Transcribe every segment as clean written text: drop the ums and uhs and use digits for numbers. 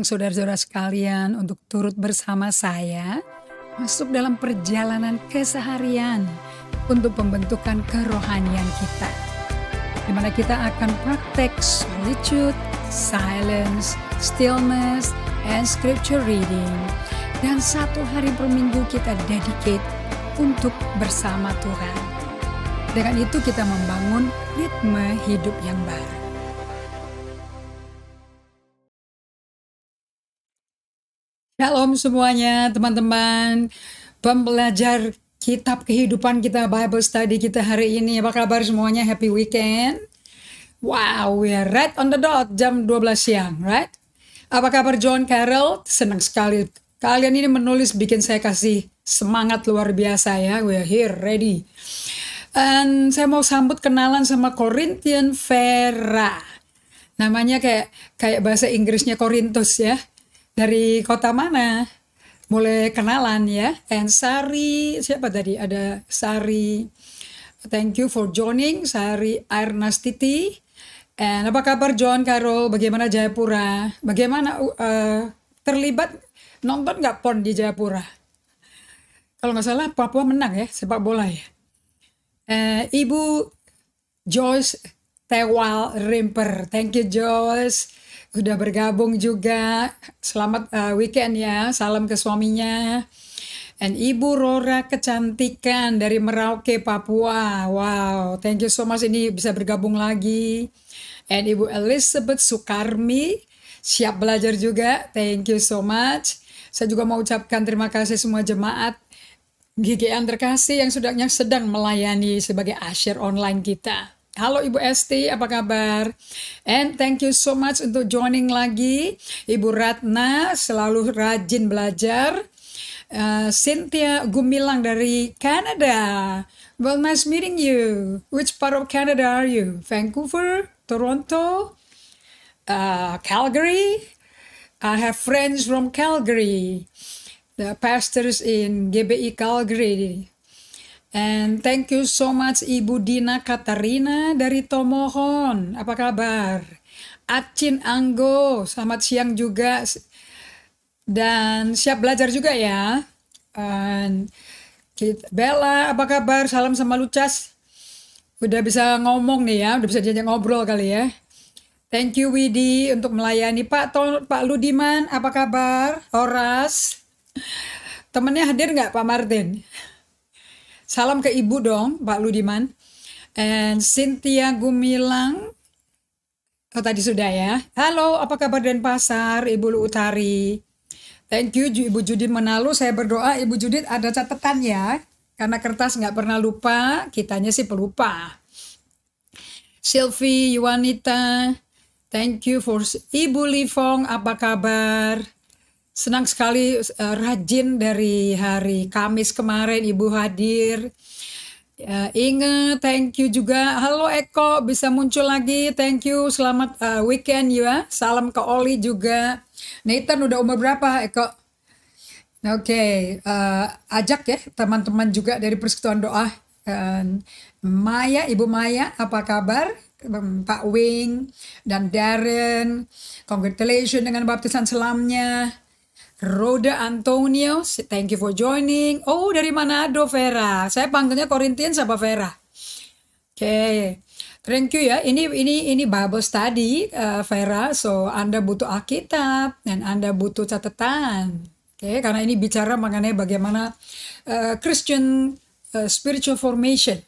mengundang saudara-saudara sekalian untuk turut bersama saya masuk dalam perjalanan keseharian untuk pembentukan kerohanian kita, di mana kita akan praktek solitude, silence, stillness, and scripture reading. Dan 1 hari per minggu kita dedicate untuk bersama Tuhan. Dengan itu kita membangun ritme hidup yang baru. Shalom semuanya teman-teman, pembelajar kitab kehidupan kita, Bible study kita hari ini. Apa kabar semuanya? Happy weekend. Wow, we are right on the dot, jam 12 siang, right? Apa kabar John Carroll? Senang sekali. Kalian ini menulis bikin saya kasih semangat luar biasa ya. We are here, ready. Dan saya mau sambut kenalan sama Corinthian Vera. Namanya kayak bahasa Inggrisnya Korintus ya. Dari kota mana? Mulai kenalan ya. And Sari, siapa tadi? Ada Sari. Thank you for joining, Sari Airnastiti. And apa kabar John Carol? Bagaimana Jayapura? Bagaimana terlibat nonton nggak PON di Jayapura? Kalau nggak salah Papua menang ya sepak bola ya. Ibu Joyce Tewal Rimper. Thank you Joyce. Udah bergabung juga. Selamat weekend ya. Salam ke suaminya. And Ibu Rora Kecantikan dari Merauke, Papua. Wow, thank you so much ini bisa bergabung lagi. And Ibu Elizabeth Sukarmi, siap belajar juga. Thank you so much. Saya juga mau ucapkan terima kasih semua jemaat GGN terkasih yang sedang melayani sebagai usher online kita. Halo Ibu Esti, apa kabar? And thank you so much untuk joining lagi. Ibu Ratna, selalu rajin belajar. Cynthia Gumilang dari Canada. Well, nice meeting you. Which part of Canada are you? Vancouver? Toronto? Calgary? I have friends from Calgary. The pastors in GBI Calgary. And thank you so much Ibu Dina Katarina dari Tomohon. Apa kabar? Acin Anggo, selamat siang juga. Dan siap belajar juga ya. Bella, apa kabar? Salam sama Lucas. Udah bisa ngomong nih ya, udah bisa diajak ngobrol kali ya. Thank you Widi untuk melayani. Pak Ludiman, apa kabar? Horas. Temennya hadir nggak Pak Martin? Salam ke Ibu dong, Pak Ludiman. And Cynthia Gumilang. Oh tadi sudah ya. Halo, apa kabar Denpasar, Ibu Lu Utari. Thank you Ibu Judit Menalu. Saya berdoa Ibu Judit ada catatan ya. Karena kertas nggak pernah lupa, kitanya sih pelupa. Sylvie Yuanita. Thank you for Ibu Livong, apa kabar? Senang sekali rajin dari hari Kamis kemarin Ibu hadir. Inge, thank you juga. Halo Eko, bisa muncul lagi. Thank you, selamat weekend ya. Salam ke Oli juga. Nathan udah umur berapa Eko? Oke, ajak ya teman-teman juga dari Persekutuan Doa. Maya, Ibu Maya, apa kabar? Pak Wing dan Darren, congratulations dengan baptisan selamnya. Roda Antonio, thank you for joining. Oh, dari Manado, Vera. Saya panggilnya Corinthians apa Vera? Oke, thank you ya. Ini Bible study, Vera. So, Anda butuh Alkitab dan Anda butuh catatan. Oke, karena ini bicara mengenai bagaimana Christian spiritual formation.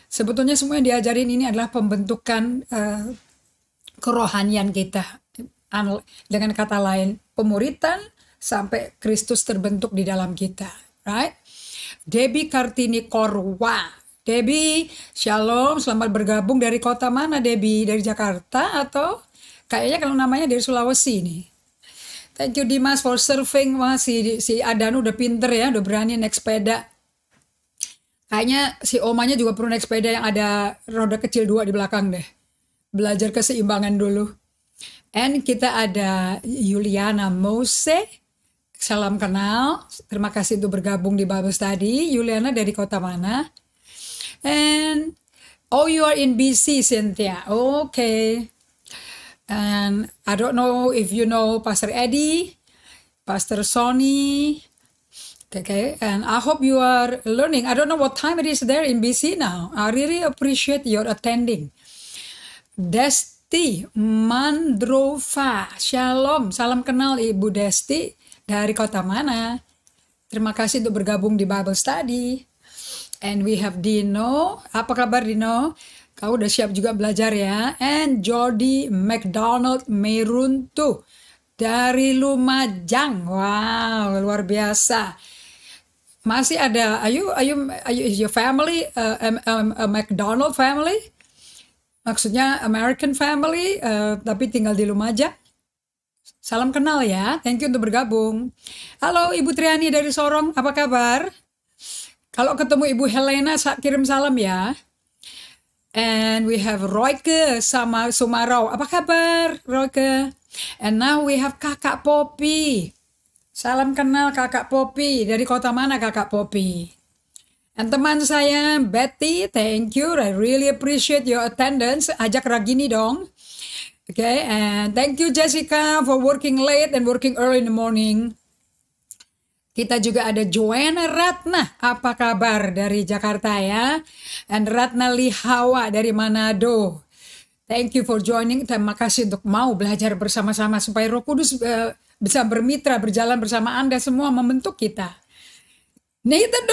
Sebetulnya semua yang diajarin ini adalah pembentukan kerohanian kita. Dengan kata lain, pemuritan sampai Kristus terbentuk di dalam kita, right? Debbie Kartini Korwa. Debbie, shalom, selamat bergabung dari kota mana Debbie? Dari Jakarta atau kayaknya kalau namanya dari Sulawesi nih. Thank you Dimas for surfing. Wah, si Adanu udah pinter ya, udah berani naik sepeda. Kayaknya si omanya juga perlu naik sepeda yang ada roda kecil 2 di belakang deh. Belajar keseimbangan dulu. And kita ada Yuliana Mose. Salam kenal, terima kasih untuk bergabung di Bible Study. Yuliana dari kota mana? And, oh you are in BC, Cynthia. Okay. And I don't know if you know Pastor Eddie, Pastor Sonny. Okay, and I hope you are learning. I don't know what time it is there in BC now. I really appreciate your attending. Desti Mandrova, Shalom, salam kenal Ibu Desti dari kota mana? Terima kasih untuk bergabung di Bible Study. And we have Dino, apa kabar Dino? Kau udah siap juga belajar ya? And Jody McDonald Meruntu dari Lumajang. Wow, luar biasa. Masih ada, are you your family a McDonald family? Maksudnya American family, tapi tinggal di Lumajang. Salam kenal ya, thank you untuk bergabung. Halo Ibu Triani dari Sorong, apa kabar? Kalau ketemu Ibu Helena, kirim salam ya. And we have Royke sama Sumarau, apa kabar Royke? And now we have Kakak Poppy. Salam kenal Kakak Poppy, dari kota mana Kakak Poppy? Dan teman saya Betty, thank you, I really appreciate your attendance. Ajak Ragini dong. Okay, and thank you Jessica for working late and working early in the morning. Kita juga ada Joanna Ratna, apa kabar dari Jakarta ya? And Ratna Lihawa dari Manado. Thank you for joining. Terima kasih untuk mau belajar bersama-sama supaya Roh Kudus bisa bermitra, berjalan bersama Anda semua membentuk kita. Nathan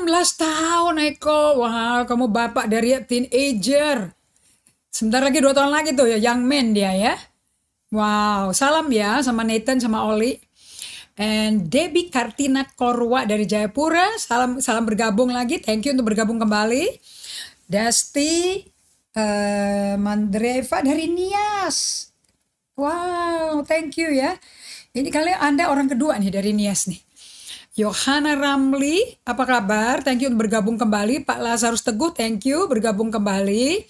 19 tahun, Eko. Wah, kamu bapak dari teenager. Sebentar lagi 2 tahun lagi tuh ya, young man dia ya. Wow, salam ya sama Nathan sama Oli. And Debbie Kartina Korwa dari Jayapura, salam bergabung lagi. Thank you untuk bergabung kembali. Desti Mandreva dari Nias. Wow, thank you ya. Ini kalian Anda orang kedua nih dari Nias nih. Yohana Ramli, apa kabar? Thank you untuk bergabung kembali. Pak Lazarus Teguh, thank you bergabung kembali.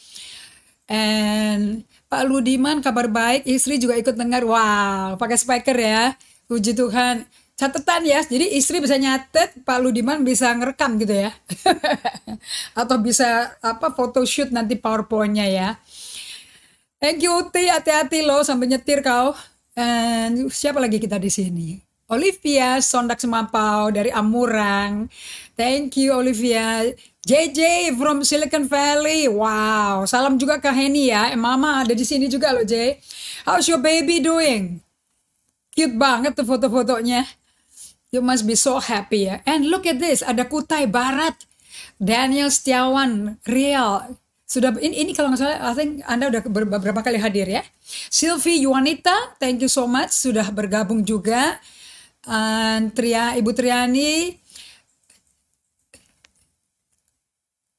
And Pak Ludiman, kabar baik. Istri juga ikut dengar. Wow, pakai speaker ya. Puji Tuhan. Catatan ya, jadi istri bisa nyatet, Pak Ludiman bisa ngerekam gitu ya. Atau bisa photoshoot nanti PowerPoint-nya ya. Thank you Uti, hati-hati loh sampai nyetir kau. And siapa lagi kita di sini? Olivia Sondak Semampau dari Amurang. Thank you Olivia. JJ from Silicon Valley. Wow, salam juga ke Henny ya. Mama ada di sini juga loh Jay. How's your baby doing? Cute banget tuh foto-fotonya. You must be so happy ya. And look at this, ada Kutai Barat. Daniel Setiawan, Real. Sudah ini kalau nggak salah, I think Anda udah beberapa kali hadir ya. Sylvie Yuanita, thank you so much sudah bergabung juga. Ibu Triani.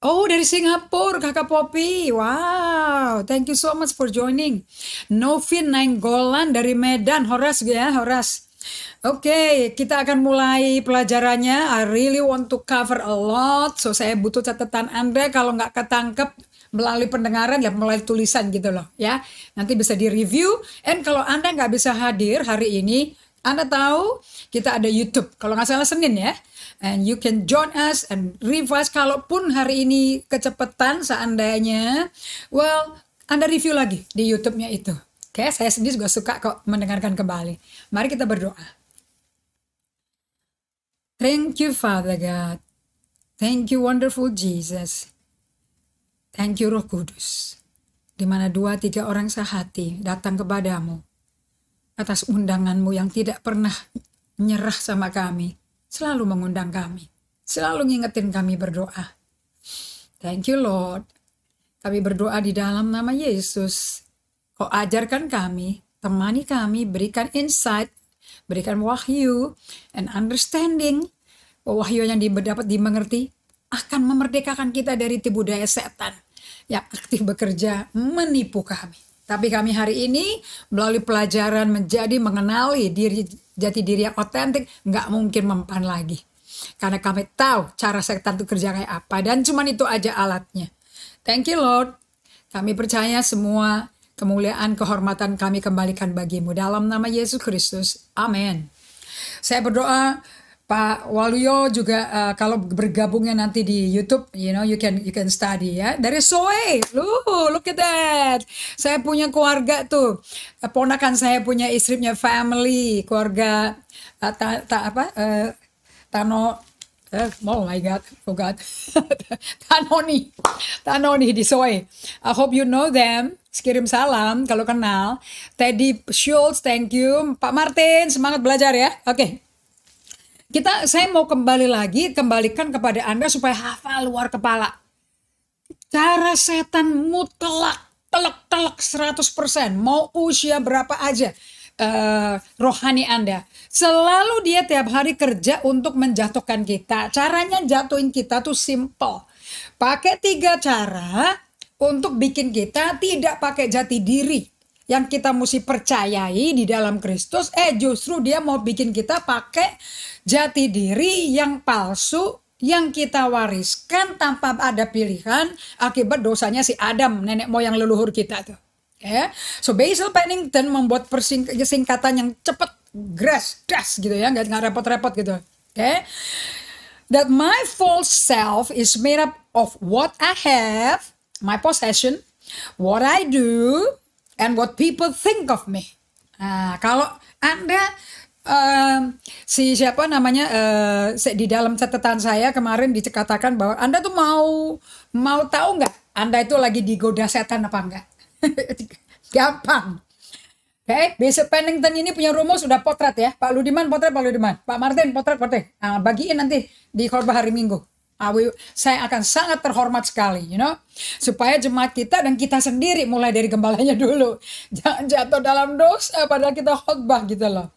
Oh, dari Singapura, Kakak Poppy. Wow, thank you so much for joining. Novin Nainggolan dari Medan, Horas ya, Horas. Oke, kita akan mulai pelajarannya. I really want to cover a lot, so saya butuh catatan Anda. Kalau nggak ketangkep melalui pendengaran, ya melalui tulisan gitu loh, ya. Nanti bisa di-review. And kalau Anda nggak bisa hadir hari ini, Anda tahu kita ada YouTube, kalau nggak salah Senin ya. And you can join us and revise. Kalaupun hari ini kecepatan seandainya, well, Anda review lagi di YouTube-nya itu. Oke, saya sendiri juga suka kok mendengarkan kembali. Mari kita berdoa. Thank you, Father God. Thank you, wonderful Jesus. Thank you, Roh Kudus. Di mana 2-3 orang sehati datang kepadamu atas undanganmu yang tidak pernah nyerah sama kami. Selalu mengundang kami. Selalu ngingetin kami berdoa. Thank you, Lord. Kami berdoa di dalam nama Yesus. Kau ajarkan kami, temani kami, berikan insight, berikan wahyu and understanding. Wahyu yang dapat dimengerti akan memerdekakan kita dari tipu daya setan yang aktif bekerja menipu kami. Tapi kami hari ini melalui pelajaran mengenali jati diri yang otentik, nggak mungkin mempan lagi. Karena kami tahu cara setan itu kerja kayak apa, dan cuman itu aja alatnya. Thank you Lord. Kami percaya semua kemuliaan, kehormatan kami kembalikan bagimu. Dalam nama Yesus Kristus. Amin. Saya berdoa Pak Waluyo juga kalau bergabungnya nanti di YouTube, you can study ya. Dari Soe, look at that. Saya punya keluarga tuh, ponakan saya punya istrinya family, keluarga Tano, oh my God, forgot. Tanoni di Soe. I hope you know them. Kirim salam kalau kenal. Teddy Schultz, thank you. Pak Martin, semangat belajar ya. Oke. Saya mau kembalikan kepada Anda supaya hafal luar kepala. Cara setan mutlak, telak 100%. Mau usia berapa aja rohani Anda. Selalu dia tiap hari kerja untuk menjatuhkan kita. Caranya jatuhin kita tuh simple. Pakai 3 cara untuk bikin kita tidak pakai jati diri yang kita mesti percayai di dalam Kristus. Justru dia mau bikin kita pakai jati diri yang palsu yang kita wariskan tanpa ada pilihan akibat dosanya si Adam, nenek moyang leluhur kita tuh. So Basil Pennington membuat singkatan yang cepat, das gitu ya, nggak repot-repot gitu. That my false self is made up of what I have, my possession, what I do, and what people think of me. Nah, kalau Anda di dalam catatan saya kemarin dikatakan bahwa Anda tuh mau tahu nggak Anda itu lagi digoda setan apa enggak? Gampang. Basil Pennington ini punya rumus, udah potret ya. Pak Ludiman potret, Pak Martin potret. Nah, bagiin nanti di khotbah hari Minggu. Saya akan sangat terhormat sekali, supaya jemaat kita dan kita sendiri mulai dari gembalanya dulu. Jangan jatuh dalam dosa padahal kita khotbah gitu loh.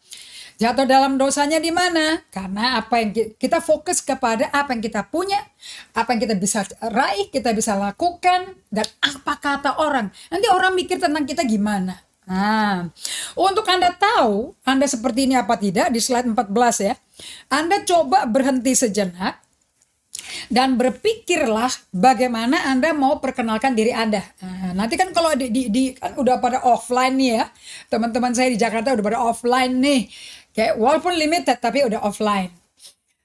Jatuh dalam dosanya di mana? Karena apa yang kita fokus kepada apa yang kita punya, apa yang kita bisa raih, kita bisa lakukan, dan apa kata orang. Nanti orang mikir tentang kita gimana. Nah, untuk Anda tahu Anda seperti ini apa tidak, di slide 14 ya. Anda coba berhenti sejenak dan berpikirlah bagaimana Anda mau perkenalkan diri Anda. Nah, nanti kan kalau kan udah pada offline nih ya. Teman-teman saya di Jakarta udah pada offline nih. Walaupun limited tapi udah offline.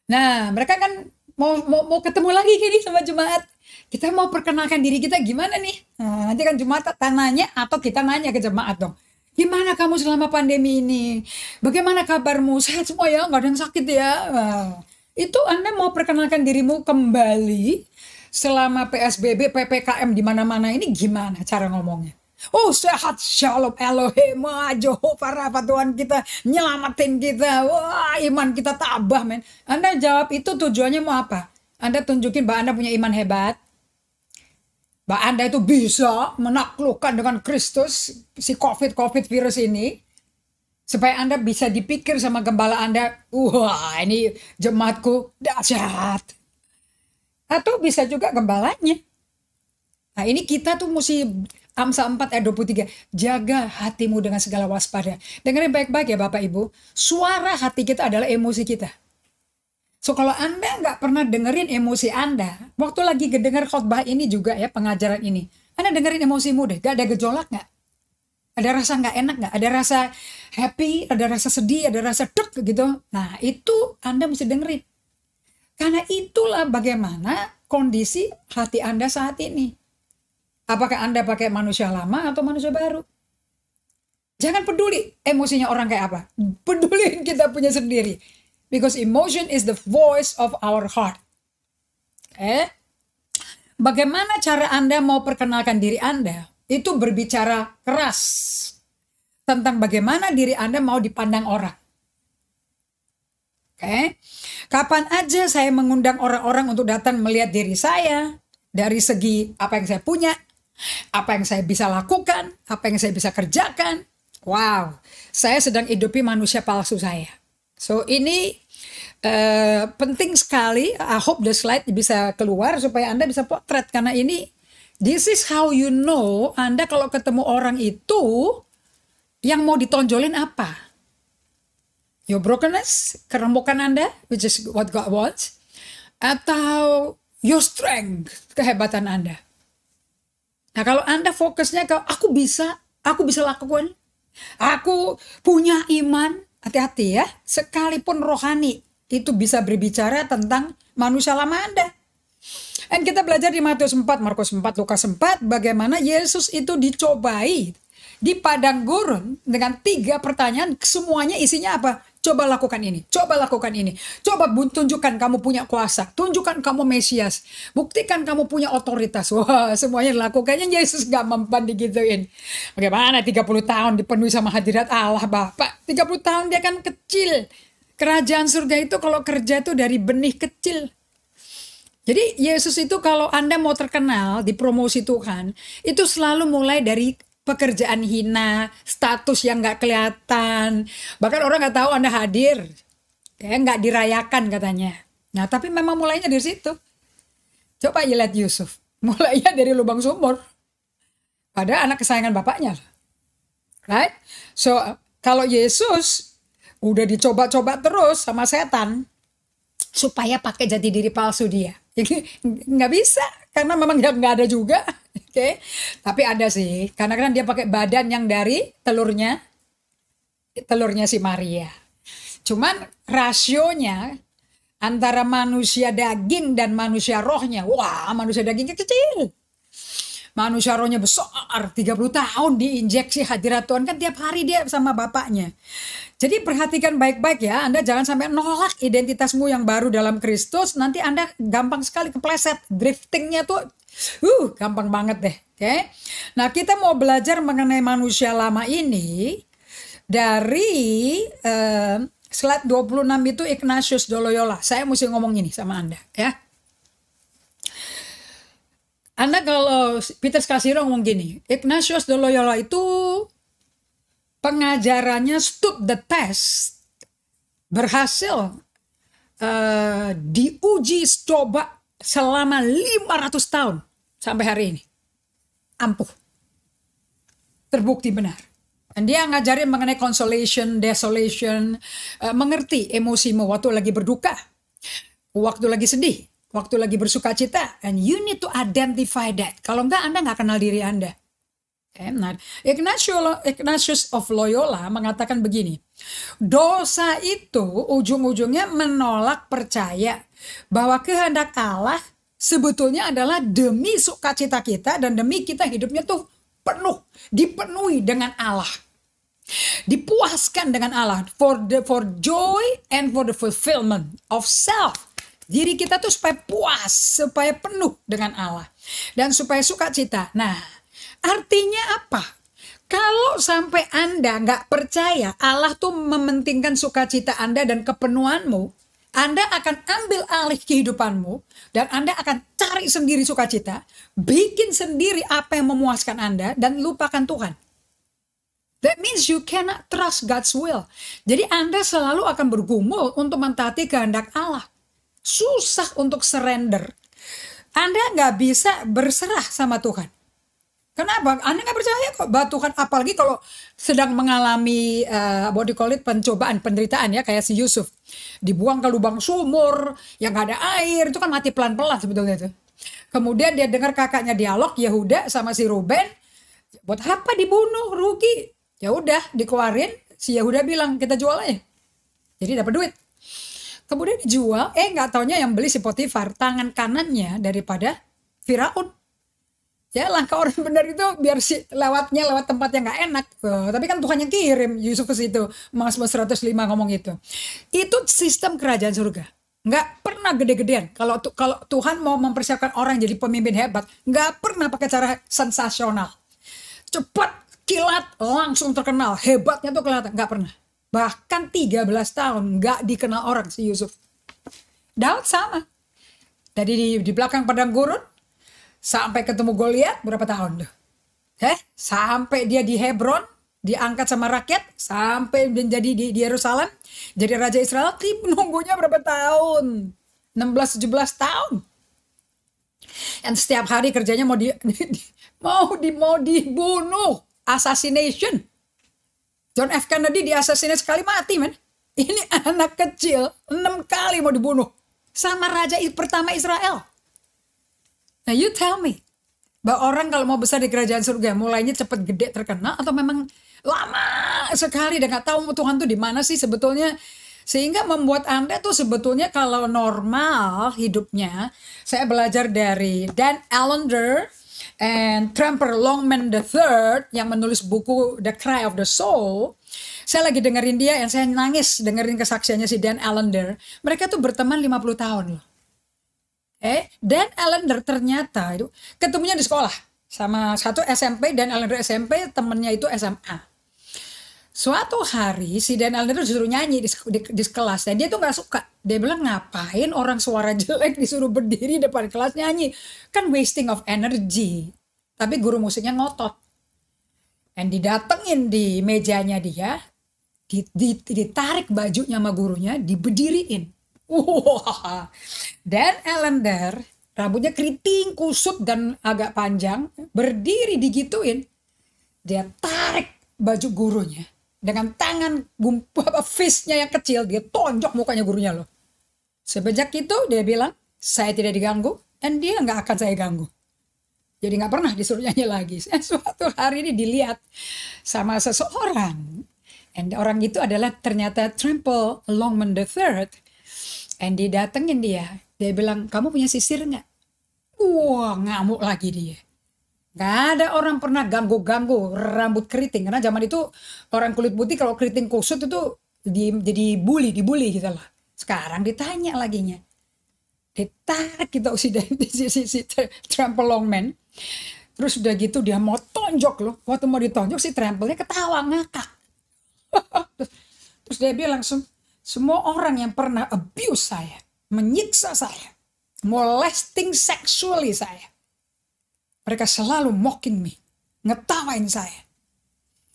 Nah, mereka kan mau ketemu lagi gini sama jemaat. Kita mau perkenalkan diri kita gimana nih? Nah, nanti kan jemaat nanya atau kita nanya ke jemaat dong. Gimana kamu selama pandemi ini? Bagaimana kabarmu? Sehat semua ya? Nggak ada yang sakit ya? Nah, itu Anda mau perkenalkan dirimu kembali selama PSBB, PPKM di mana-mana ini gimana cara ngomongnya? Oh, sehat, shalom Elohim, Jehovah Rafa, Tuhan kita nyelamatin kita. Wah, iman kita tabah, men. Anda jawab itu tujuannya mau apa? Anda tunjukin bahwa Anda punya iman hebat, bahwa Anda itu bisa menaklukkan dengan Kristus si COVID virus ini, supaya Anda bisa dipikir sama gembala Anda, wah ini jemaatku dahsyat. Atau bisa juga gembalanya. Nah, ini kita tuh mesti Amsal 4 ayat 23. Jaga hatimu dengan segala waspada. Dengerin baik-baik ya Bapak Ibu. Suara hati kita adalah emosi kita. So kalau Anda nggak pernah dengerin emosi Anda, waktu lagi dengar khotbah ini juga ya, pengajaran ini, Anda dengerin emosimu deh. Gak ada gejolak nggak? Ada rasa nggak enak nggak? Ada rasa happy, ada rasa sedih, ada rasa dek gitu. Nah itu Anda mesti dengerin. Karena itulah bagaimana kondisi hati Anda saat ini. Apakah Anda pakai manusia lama atau manusia baru? Jangan peduli emosinya orang kayak apa. Peduliin kita punya sendiri. Because emotion is the voice of our heart. Bagaimana cara Anda mau perkenalkan diri Anda? Itu berbicara keras tentang bagaimana diri Anda mau dipandang orang. Kapan aja saya mengundang orang-orang untuk datang melihat diri saya dari segi apa yang saya punya, apa yang saya bisa lakukan, apa yang saya bisa kerjakan. Wow, saya sedang hidupi manusia palsu saya. So ini penting sekali. I hope the slide bisa keluar supaya Anda bisa potret. Karena ini, this is how you know Anda kalau ketemu orang itu yang mau ditonjolin apa. Your brokenness, keremukan Anda, which is what God wants. Atau your strength, kehebatan Anda. Nah kalau Anda fokusnya ke aku bisa lakukan, aku punya iman, hati-hati ya, sekalipun rohani, itu bisa berbicara tentang manusia lama Anda. Dan kita belajar di Matius 4, Markus 4, Lukas 4, bagaimana Yesus itu dicobai di padang gurun dengan 3 pertanyaan, semuanya isinya apa? Coba lakukan ini, coba lakukan ini, coba tunjukkan kamu punya kuasa, tunjukkan kamu Mesias, buktikan kamu punya otoritas. Wah, semuanya dilakukannya, Yesus gak mempan digituin. Bagaimana 30 tahun dipenuhi sama hadirat Allah Bapa? 30 tahun dia kan kecil. Kerajaan surga itu kalau kerja itu dari benih kecil. Jadi Yesus itu kalau Anda mau terkenal di promosi Tuhan, itu selalu mulai dari pekerjaan hina, status yang gak kelihatan. Bahkan orang gak tahu Anda hadir. Ya, gak dirayakan katanya. Nah tapi memang mulainya dari situ. Coba lihat Yusuf. Mulainya dari lubang sumur. Padahal anak kesayangan bapaknya. Right? So kalau Yesus udah dicoba-coba terus sama setan, supaya pakai jati diri palsu dia. Nggak bisa, karena memang nggak ada juga. Oke, tapi ada sih, karena kan dia pakai badan yang dari telurnya si Maria. Cuman rasionya antara manusia daging dan manusia rohnya, wah manusia dagingnya kecil. Manusia rohnya besar, 30 tahun diinjeksi hadirat Tuhan, kan tiap hari dia sama bapaknya. Jadi perhatikan baik-baik ya, Anda jangan sampai nolak identitasmu yang baru dalam Kristus, nanti Anda gampang sekali kepleset, driftingnya tuh gampang banget deh. Oke? Nah kita mau belajar mengenai manusia lama ini dari slide 26 itu Ignatius de Loyola. Saya mesti ngomong ini sama Anda ya. Anda kalau Peter Scarsero ngomong gini, Ignatius de Loyola itu pengajarannya stood the test, berhasil diuji coba selama 500 tahun sampai hari ini. Ampuh. Terbukti benar. Dan dia ngajarin mengenai consolation, desolation, mengerti emosimu waktu lagi berduka, waktu lagi sedih, waktu lagi bersuka cita, and you need to identify that. Kalau enggak, Anda nggak kenal diri Anda. Nah, Ignatius of Loyola mengatakan begini, dosa itu ujung-ujungnya menolak percaya bahwa kehendak Allah sebetulnya adalah demi sukacita kita dan demi kita hidupnya tuh penuh, dipenuhi dengan Allah. Dipuaskan dengan Allah for joy and for the fulfillment of self. Diri kita tuh supaya puas, supaya penuh dengan Allah. Dan supaya sukacita. Nah, artinya apa? Kalau sampai Anda nggak percaya Allah tuh mementingkan sukacita Anda dan kepenuhanmu, Anda akan ambil alih kehidupanmu, dan Anda akan cari sendiri sukacita, bikin sendiri apa yang memuaskan Anda, dan lupakan Tuhan. That means you cannot trust God's will. Jadi Anda selalu akan bergumul untuk mentaati kehendak Allah. Susah untuk surrender. Anda nggak bisa berserah sama Tuhan. Kenapa? Anda nggak percaya kok bahwa Tuhan, apalagi kalau sedang mengalami pencobaan, penderitaan ya, kayak si Yusuf. Dibuang ke lubang sumur, yang nggak ada air, itu kan mati pelan-pelan sebetulnya itu. Kemudian dia dengar kakaknya dialog, Yehuda sama si Ruben, buat apa dibunuh, rugi. Ya udah dikeluarin, si Yehuda bilang kita jual aja. Jadi dapat duit. Kemudian dijual, nggak taunya yang beli si Potifar, tangan kanannya daripada Firaun. Ya langkah orang benar itu biar lewat tempat yang nggak enak. Tapi kan Tuhan yang kirim Yusuf ke situ. Mazmur 105 ngomong itu. Itu sistem kerajaan surga. Nggak pernah gede-gedean. Kalau Tuhan mau mempersiapkan orang jadi pemimpin hebat, nggak pernah pakai cara sensasional. Cepat, kilat, langsung terkenal. Hebatnya tuh kelihatan. Nggak pernah. Bahkan 13 tahun nggak dikenal orang si Yusuf. Daud sama. Dari di belakang padang gurun sampai ketemu Goliat berapa tahun tuh? Sampai dia di Hebron, diangkat sama rakyat, sampai menjadi di Yerusalem, jadi raja Israel, nunggunya berapa tahun? 16-17 tahun. Dan setiap hari kerjanya mau dibunuh, assassination. John F. Kennedy di-assassinate sekali mati, men. Ini anak kecil 6 kali mau dibunuh sama raja pertama Israel. Nah, you tell me, bahwa orang kalau mau besar di kerajaan surga, mulainya cepet gede terkenal, atau memang lama sekali dan gak tahu Tuhan tuh di mana sih sebetulnya, Sehingga membuat Anda tuh sebetulnya kalau normal hidupnya, saya belajar dari Dan Allender and Tremper Longman III yang menulis buku The Cry of the Soul. Saya lagi dengerin dia yang saya nangis dengerin kesaksiannya si Dan Allender. Mereka tuh berteman 50 tahun loh. Dan Allender ternyata itu ketemunya di sekolah sama satu SMP, Dan Allender SMP, temennya itu SMA. Suatu hari si Dan Allender disuruh nyanyi di kelas dan dia tuh nggak suka. Dia bilang ngapain orang suara jelek disuruh berdiri depan kelas nyanyi, kan wasting of energy. Tapi guru musiknya ngotot. Dan didatengin di mejanya dia, ditarik bajunya sama gurunya, diberdiriin. Wah, Dan Allender rambutnya keriting, kusut dan agak panjang, berdiri digituin. Dia tarik baju gurunya dengan tangan fistnya yang kecil, dia tonjok mukanya gurunya loh. Sejak itu dia bilang, saya tidak diganggu dan dia nggak akan saya ganggu. Jadi nggak pernah disuruh nyanyi lagi. Suatu hari ini dilihat sama seseorang, dan orang itu adalah ternyata Tremper Longman III. Dan didatengin dia bilang, kamu punya sisir nggak? Wah, ngamuk lagi dia. Gak ada orang pernah ganggu-ganggu rambut keriting. Karena zaman itu orang kulit putih kalau keriting kusut itu jadi dibully gitu lah. Sekarang ditanya laginya. Ditarik gitu si Tremper Longman. Terus udah gitu dia mau tonjok loh. Waktu mau ditonjok si Trempernya ketawa ngakak. Terus dia bilang, semua orang yang pernah abuse saya, menyiksa saya, molesting sexually saya, mereka selalu mocking me, ngetawain saya.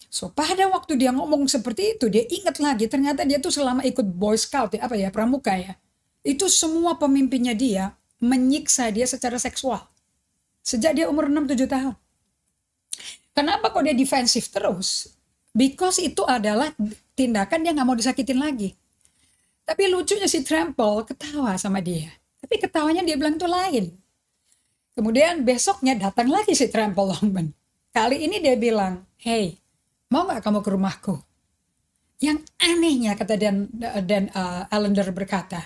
So pada waktu dia ngomong seperti itu, dia ingat lagi ternyata dia tuh selama ikut Boy Scout pramuka ya. Itu semua pemimpinnya dia menyiksa dia secara seksual. Sejak dia umur 6-7 tahun. Kenapa kok dia defensif terus? Because itu adalah tindakan dia gak mau disakitin lagi. Tapi lucunya si Tremper ketawa sama dia. Tapi ketawanya dia bilang itu lain. Kemudian besoknya datang lagi si Tremper Longman. Kali ini dia bilang, hey, mau gak kamu ke rumahku? Yang anehnya kata Dan Allender berkata,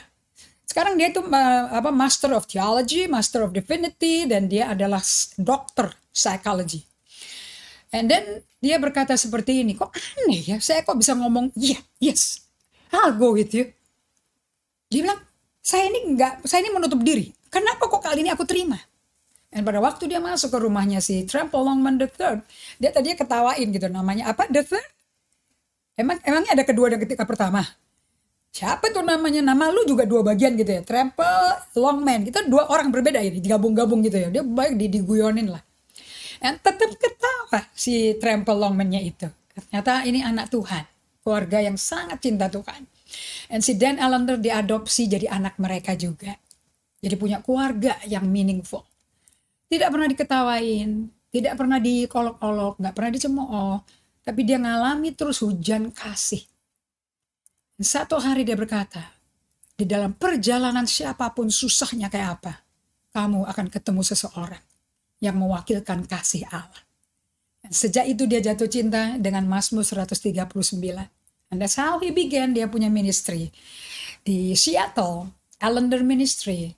sekarang dia itu Master of Theology, Master of Divinity, dan dia adalah dokter psychology. And then dia berkata seperti ini, kok aneh ya, saya kok bisa ngomong, yes, I'll go with you. Dia bilang, saya ini menutup diri. Kenapa kok kali ini aku terima? Dan pada waktu dia masuk ke rumahnya si Tremper Longman III, dia tadinya ketawain gitu, namanya apa? The Third? Emangnya ada kedua dan ketiga pertama? Siapa tuh namanya? Nama lu juga dua bagian gitu ya. Tremper Longman, kita dua orang berbeda ini, digabung-gabung gitu ya. Dia baik diguyonin lah. Dan tetap ketawa si Tremper Longman-nya itu. Ternyata ini anak Tuhan, keluarga yang sangat cinta Tuhan. Dan si Dan Allender diadopsi jadi anak mereka juga. Jadi punya keluarga yang meaningful. Tidak pernah diketawain, tidak pernah dikolok-olok, gak pernah dicemooh. Tapi dia ngalami terus hujan kasih. Dan satu hari dia berkata, di dalam perjalanan siapapun susahnya kayak apa, kamu akan ketemu seseorang yang mewakilkan kasih Allah. Dan sejak itu dia jatuh cinta dengan Mazmur 139. And that's how he began, dia punya ministry. Di Seattle, Allender Ministry,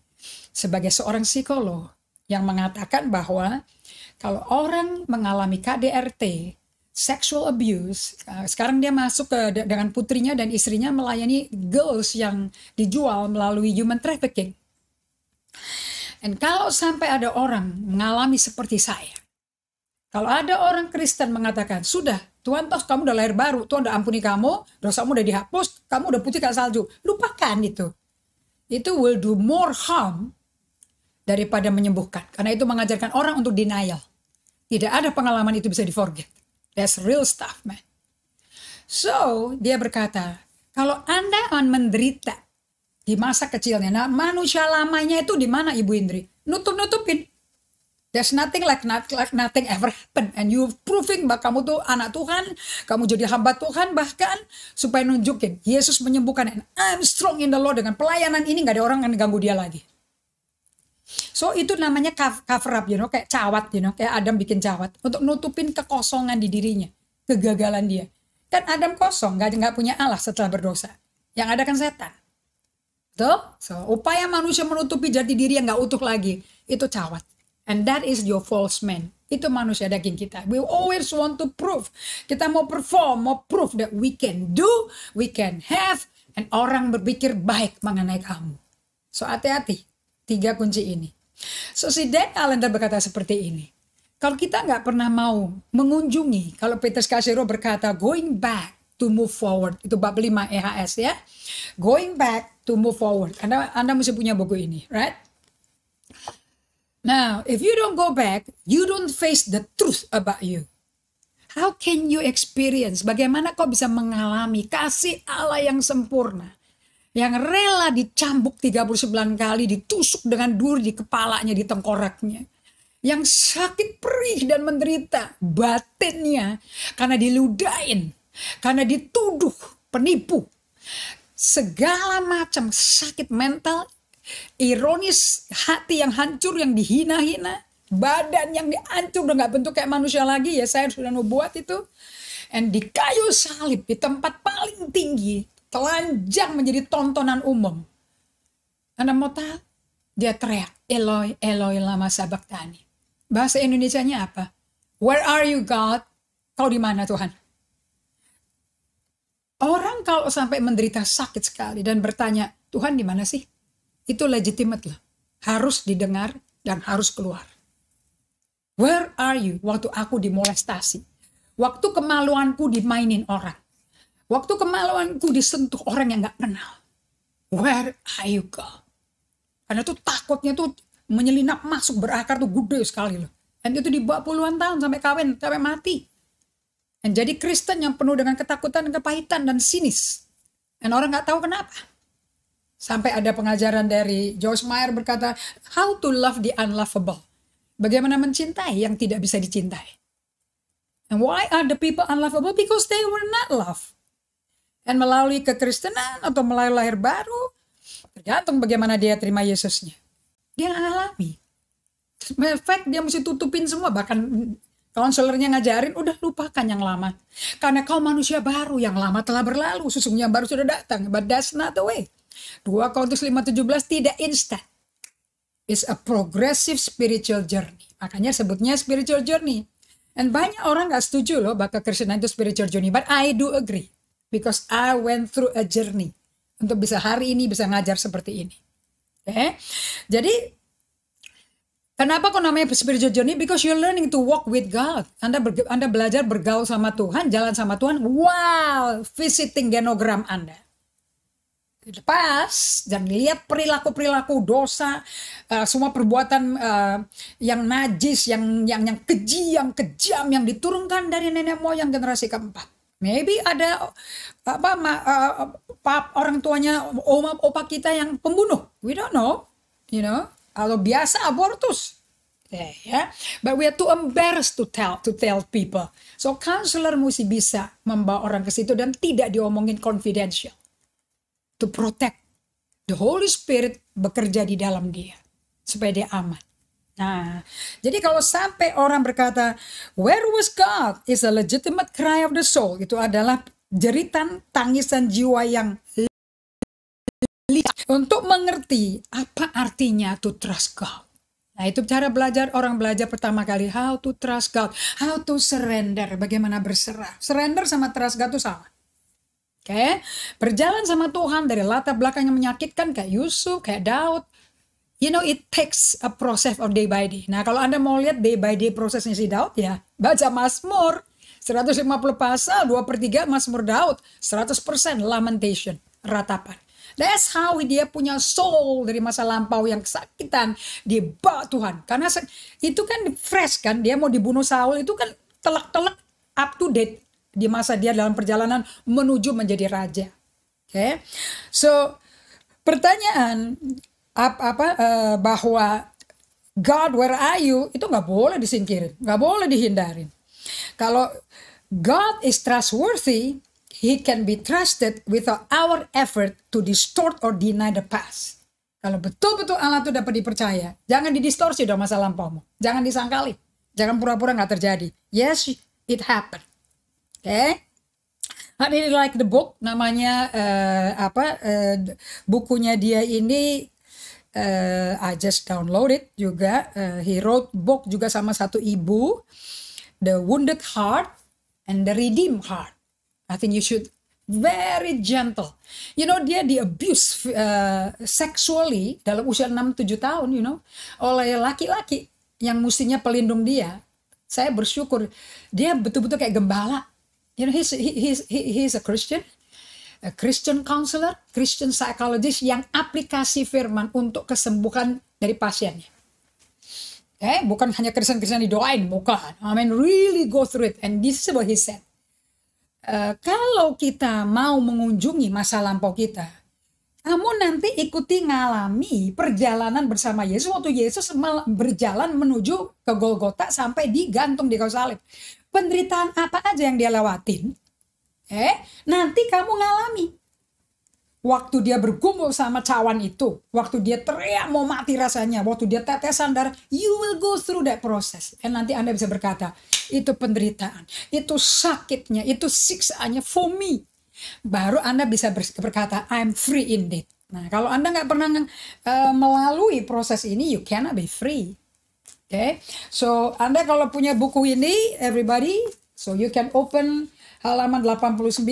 sebagai seorang psikolog yang mengatakan bahwa kalau orang mengalami KDRT, sexual abuse, sekarang dia masuk dengan putrinya dan istrinya melayani girls yang dijual melalui human trafficking. Dan kalau sampai ada orang mengalami seperti saya, kalau ada orang Kristen mengatakan, sudah, Tuhan toh kamu udah lahir baru, Tuhan udah ampuni kamu, dosamu udah dihapus, kamu udah putih kayak salju. Lupakan itu. Itu will do more harm daripada menyembuhkan. Karena itu mengajarkan orang untuk denial. Tidak ada pengalaman itu bisa di-forget. That's real stuff, man. So, dia berkata, kalau Anda akan menderita di masa kecilnya, nah manusia lamanya itu di mana Ibu Indri? Nutup-nutupin. There's nothing like nothing ever happen. And you proving bahwa kamu tuh anak Tuhan, kamu jadi hamba Tuhan, bahkan supaya nunjukin Yesus menyembuhkan. And I'm strong in the Lord. Dengan pelayanan ini gak ada orang yang ganggu dia lagi. So itu namanya cover up, kayak cawat, kayak Adam bikin cawat. Untuk nutupin kekosongan di dirinya, kegagalan dia. Kan Adam kosong, gak punya Allah setelah berdosa. Yang ada kan setan. Betul? So, upaya manusia menutupi jati diri yang gak utuh lagi, itu cawat. And that is your false man. Itu manusia daging kita. We always want to prove. Kita mau perform, mau prove that we can do, we can have, and orang berpikir baik mengenai kamu. So hati-hati, 3 kunci ini. So si Dan Allender berkata seperti ini. Kalau kita nggak pernah mau mengunjungi, kalau Petrus Kasiro berkata going back to move forward, itu bab 5 EHS ya. Going back to move forward. Anda mesti punya buku ini, right? Now, if you don't go back, you don't face the truth about you. How can you experience? Bagaimana kau bisa mengalami kasih Allah yang sempurna? Yang rela dicambuk 39 kali, ditusuk dengan duri di kepalanya, di tengkoraknya. Yang sakit perih dan menderita batinnya karena diludahin, karena dituduh penipu. Segala macam sakit mental, ironis, hati yang hancur, yang dihina-hina, badan yang dihancur, udah gak bentuk kayak manusia lagi, ya saya sudah buat itu. And di kayu salib, di tempat paling tinggi, telanjang menjadi tontonan umum. Anda mau tahu? Dia teriak, Eloi, Eloi lama sabachthani. Bahasa Indonesianya apa? Where are you God? Kau di mana Tuhan? Orang kalau sampai menderita sakit sekali dan bertanya, Tuhan di mana sih? Itu legitimate lah. Harus didengar dan harus keluar. Where are you? Waktu aku dimolestasi. Waktu kemaluanku dimainin orang. Waktu kemaluanku disentuh orang yang gak kenal. Where are you God? Karena tuh takutnya tuh menyelinap masuk berakar tuh gede sekali loh. Dan itu dibawa puluhan tahun sampai kawin, sampai mati. Dan jadi Kristen yang penuh dengan ketakutan, kepahitan, dan sinis. Dan orang gak tahu kenapa. Sampai ada pengajaran dari Joyce Meyer berkata, how to love the unlovable. Bagaimana mencintai yang tidak bisa dicintai. And why are the people unlovable? Because they were not loved. Dan melalui kekristenan atau melalui lahir baru, tergantung bagaimana dia terima Yesusnya. Dia nggak alami. Efek dia mesti tutupin semua. Bahkan konselornya ngajarin, udah lupakan yang lama. Karena kau manusia baru, yang lama telah berlalu. Sesungguhnya baru sudah datang. But that's not the way. 2 Korintus 5:17 tidak instan. It's a progressive spiritual journey. Makanya sebutnya spiritual journey. Dan banyak orang gak setuju loh bahwa kekristenan itu spiritual journey. But I do agree. Because I went through a journey. Untuk bisa hari ini bisa ngajar seperti ini. Okay? Jadi kenapa kok namanya spiritual journey? Because you're learning to walk with God. Anda belajar bergaul sama Tuhan, jalan sama Tuhan. Wow, visiting genogram Anda. Lepas dan lihat perilaku-perilaku dosa, semua perbuatan yang najis, yang keji, yang kejam, yang diturunkan dari nenek moyang generasi keempat. Maybe ada orang tuanya, opa kita yang pembunuh. We don't know, you know. Atau biasa abortus. Yeah. But we are too embarrassed to tell people. So counselor mesti bisa membawa orang ke situ dan tidak diomongin confidential. To protect. The Holy Spirit bekerja di dalam dia. Supaya dia aman. Nah, jadi kalau sampai orang berkata, where was God? Is a legitimate cry of the soul. Itu adalah jeritan tangisan jiwa yang untuk mengerti apa artinya to trust God. Nah, itu cara belajar, orang belajar pertama kali. How to trust God. How to surrender. Bagaimana berserah. Surrender sama trust God itu sama. Oke, berjalan sama Tuhan dari latar belakang yang menyakitkan kayak Yusuf, kayak Daud. You know, it takes a process of day by day. Nah, kalau Anda mau lihat day by day prosesnya si Daud, ya baca Mazmur. 150 pasal, 2/3 Mazmur Daud. 100% lamentation, ratapan. That's how dia punya soul dari masa lampau yang kesakitan. Dibawa Tuhan. Karena itu kan fresh kan. Dia mau dibunuh Saul itu kan telak-telak up to date. Di masa dia dalam perjalanan menuju menjadi raja. Okay? So pertanyaan bahwa God where are you itu nggak boleh disingkirin, nggak boleh dihindarin. Kalau God is trustworthy, He can be trusted without our effort to distort or deny the past. Kalau betul-betul Allah itu dapat dipercaya, jangan didistorsi dong masa lampaumu, jangan disangkali, jangan pura-pura nggak terjadi. Yes, it happened. Okay? I really like the book. Namanya bukunya dia ini I just downloaded juga. He wrote book juga sama satu ibu, The Wounded Heart and the Redeemed Heart. I think you should very gentle. You know, dia di abuse sexually dalam usia 6-7 tahun, you know, oleh laki-laki yang mestinya pelindung dia. Saya bersyukur dia betul-betul kayak gembala. You know, he's a Christian counselor, Christian psychologist yang aplikasi firman untuk kesembuhan dari pasiennya. Bukan hanya Kristen didoain, bukan. I mean, really go through it. And this is what he said. Kalau kita mau mengunjungi masa lampau kita, kamu nanti ikuti ngalami perjalanan bersama Yesus waktu Yesus berjalan menuju ke Golgota sampai digantung di kayu salib. Penderitaan apa aja yang dia lewatin, nanti kamu ngalami. Waktu dia bergumul sama cawan itu, waktu dia teriak mau mati rasanya, waktu dia tetesan darah, you will go through that process. Dan nanti Anda bisa berkata, itu penderitaan, itu sakitnya, itu siksaannya for me. Baru Anda bisa berkata, I'm free indeed. Nah, kalau Anda nggak pernah melalui proses ini, you cannot be free. So Anda kalau punya buku ini, everybody, so you can open halaman 89.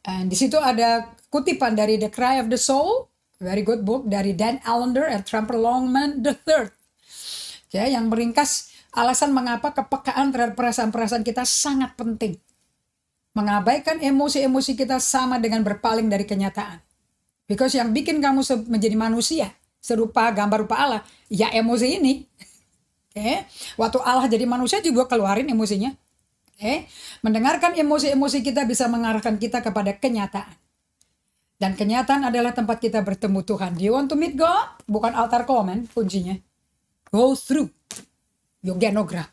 And di situ ada kutipan dari The Cry of the Soul, very good book dari Dan Allender and Tremper Longman III. Yang meringkas alasan mengapa kepekaan terhadap perasaan-perasaan kita sangat penting. Mengabaikan emosi-emosi kita sama dengan berpaling dari kenyataan. Because yang bikin kamu menjadi manusia serupa gambar rupa Allah, ya emosi ini. Waktu Allah jadi manusia juga keluarin emosinya. Mendengarkan emosi-emosi kita bisa mengarahkan kita kepada kenyataan. Dan kenyataan adalah tempat kita bertemu Tuhan. Do you want to meet God? Bukan altar call, man, kuncinya. Go through Yogyakarta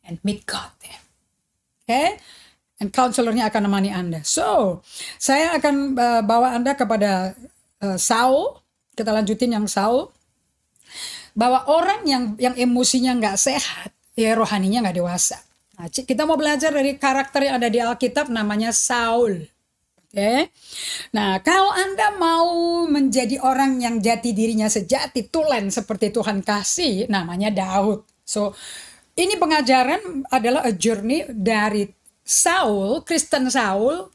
and meet God there. And counselornya akan menemani Anda. So, saya akan bawa Anda kepada Saul. Kita lanjutin yang Saul. Bahwa orang yang emosinya nggak sehat, ya rohaninya nggak dewasa. Nah, kita mau belajar dari karakter yang ada di Alkitab namanya Saul. Nah, kalau Anda mau menjadi orang yang jati dirinya sejati, tulen seperti Tuhan kasih, namanya Daud. So, ini pengajaran adalah a journey dari Saul, Kristen Saul,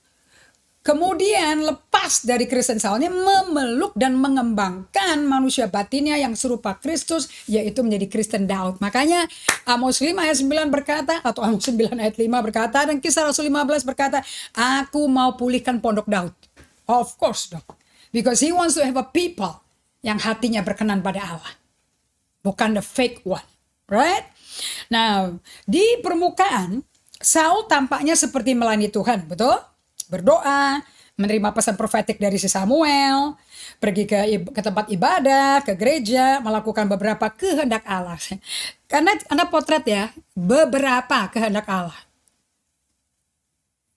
kemudian lepas dari Kristen Saulnya memeluk dan mengembangkan manusia batinnya yang serupa Kristus, yaitu menjadi Kristen Daud. Makanya Amos 5 ayat 9 berkata, atau Amos 9 ayat 5 berkata, dan Kisah Rasul 15 berkata, aku mau pulihkan pondok Daud. Of course dong. Because he wants to have a people yang hatinya berkenan pada Allah. Bukan the fake one. Right? Nah, di permukaan, Saul tampaknya seperti melayani Tuhan, betul? Berdoa, menerima pesan profetik dari si Samuel, pergi ke tempat ibadah, ke gereja, melakukan beberapa kehendak Allah. Karena Anda potret ya, beberapa kehendak Allah.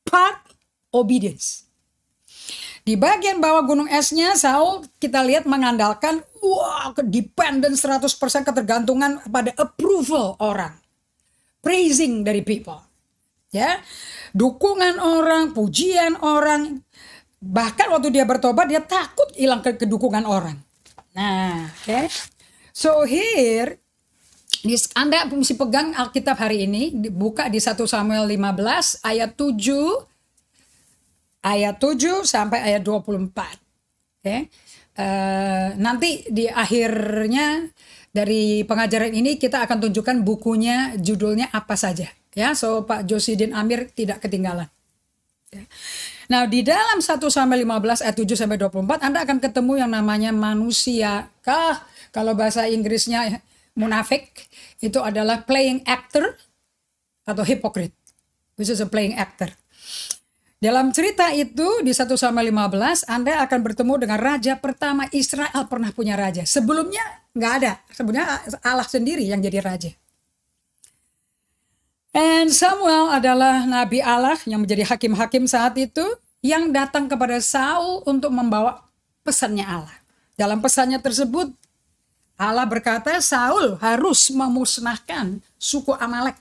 Part obedience. Di bagian bawah gunung esnya, Saul kita lihat mengandalkan dependent 100% ketergantungan pada approval orang. Praising dari people. Dukungan orang, pujian orang. Bahkan waktu dia bertobat, dia takut hilang kedukungan orang. Nah, so here, Anda mesti pegang Alkitab hari ini, buka di 1 Samuel 15 ayat 7 sampai ayat 24. Nanti di akhirnya dari pengajaran ini kita akan tunjukkan bukunya, judulnya apa saja. So Pak Josidin Amir tidak ketinggalan. Nah, di dalam 1 Samuel 15 ayat 7 sampai 24 Anda akan ketemu yang namanya manusia. Kalau bahasa Inggrisnya munafik, itu adalah playing actor atau hypocrite. Which is a playing actor. Dalam cerita itu di 1 Samuel 15 Anda akan bertemu dengan raja pertama Israel pernah punya raja. Sebelumnya nggak ada. Sebenarnya Allah sendiri yang jadi raja. And Samuel adalah nabi Allah yang menjadi hakim-hakim saat itu yang datang kepada Saul untuk membawa pesannya Allah. Dalam pesannya tersebut Allah berkata Saul harus memusnahkan suku Amalek.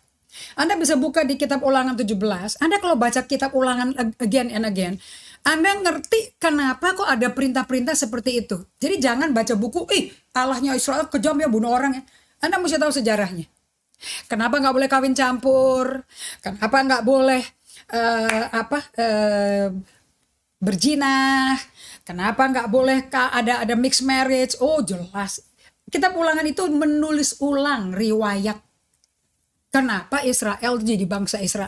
Anda bisa buka di kitab Ulangan 17. Anda kalau baca kitab Ulangan again and again, Anda ngerti kenapa kok ada perintah-perintah seperti itu. Jadi jangan baca buku, Allahnya Israel kejam ya bunuh orang ya. Anda mesti tahu sejarahnya. Kenapa nggak boleh kawin campur? Kenapa nggak boleh berjinah? Kenapa nggak boleh ada mixed marriage? Oh jelas. Kitab Ulangan itu menulis ulang riwayat. Kenapa Israel jadi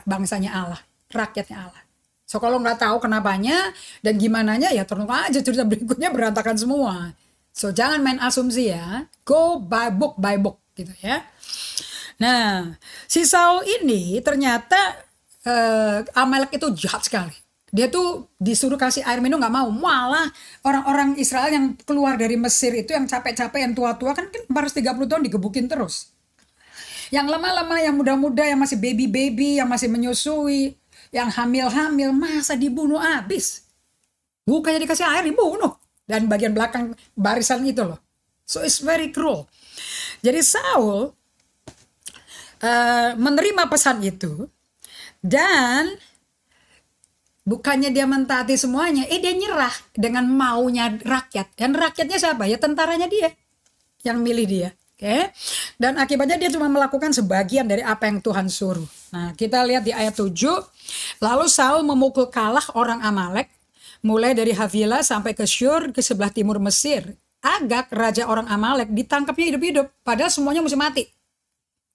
bangsanya Allah, rakyatnya Allah. So kalau nggak tahu kenapanya dan gimananya ya terus aja cerita berikutnya berantakan semua. So jangan main asumsi ya. Go by book gitu ya. Nah, si Saul ini ternyata Amalek itu jahat sekali. Dia tuh disuruh kasih air minum nggak mau. Malah orang-orang Israel yang keluar dari Mesir itu yang capek-capek, yang tua-tua kan 430 tahun digebukin terus. Yang lama-lama, yang muda-muda, yang masih baby-baby, yang masih menyusui, yang hamil-hamil, masa dibunuh habis. Bukannya dikasih air, dibunuh. Dan bagian belakang barisan itu loh. So it's very cruel. Jadi Saul menerima pesan itu. Dan bukannya dia mentaati semuanya, dia nyerah dengan maunya rakyat. Dan rakyatnya siapa? Ya tentaranya dia. Yang milih dia. Oke. Dan akibatnya dia cuma melakukan sebagian dari apa yang Tuhan suruh. Nah, kita lihat di ayat 7. Lalu Saul memukul kalah orang Amalek, mulai dari Havilah sampai ke Syur ke sebelah timur Mesir. Agag, raja orang Amalek, ditangkapnya hidup-hidup. Padahal semuanya mesti mati.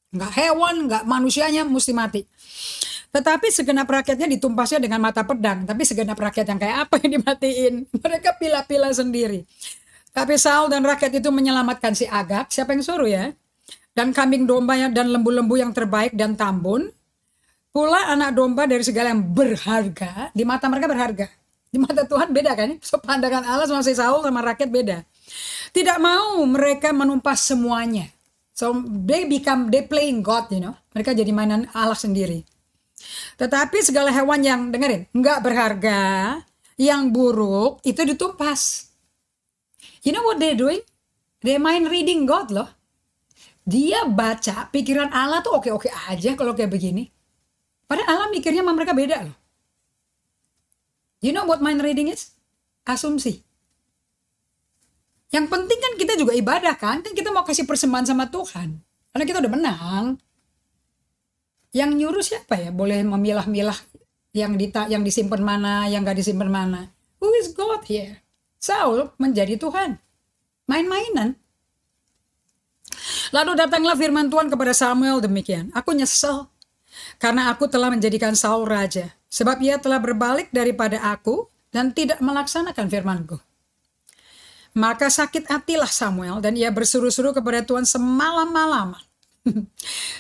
Nggak hewan, nggak manusianya mesti mati. Tetapi segenap rakyatnya ditumpasnya dengan mata pedang. Tapi segenap rakyat yang kayak apa yang dimatiin? Mereka pilah-pilah sendiri. Tapi Saul dan rakyat itu menyelamatkan si Agag. Siapa yang suruh ya? Dan kambing domba dan lembu-lembu yang terbaik dan tambun. Pula anak domba dari segala yang berharga. Di mata mereka berharga. Di mata Tuhan beda kan? So pandangan Allah sama si Saul sama rakyat beda. Tidak mau mereka menumpas semuanya. So they playing God, Mereka jadi mainan Allah sendiri. Tetapi segala hewan yang, dengerin, nggak berharga, yang buruk, itu ditumpas. You know what they're doing? They mind reading God loh. Dia baca pikiran Allah tuh oke-oke aja kalau kayak begini. Padahal Allah mikirnya sama mereka beda loh. You know what mind reading is? Asumsi. Yang penting kan kita juga ibadah kan? Kan kita mau kasih persembahan sama Tuhan. Karena kita udah menang. Yang nyuruh siapa ya? Boleh memilah-milah yang disimpan mana, yang gak disimpan mana. Who is God here? Saul menjadi Tuhan. Main-mainan. Lalu datanglah firman Tuhan kepada Samuel demikian. Aku nyesel karena aku telah menjadikan Saul raja. Sebab ia telah berbalik daripada aku dan tidak melaksanakan firmanku. Maka sakit hatilah Samuel dan ia berseru-seru kepada Tuhan semalam-malam.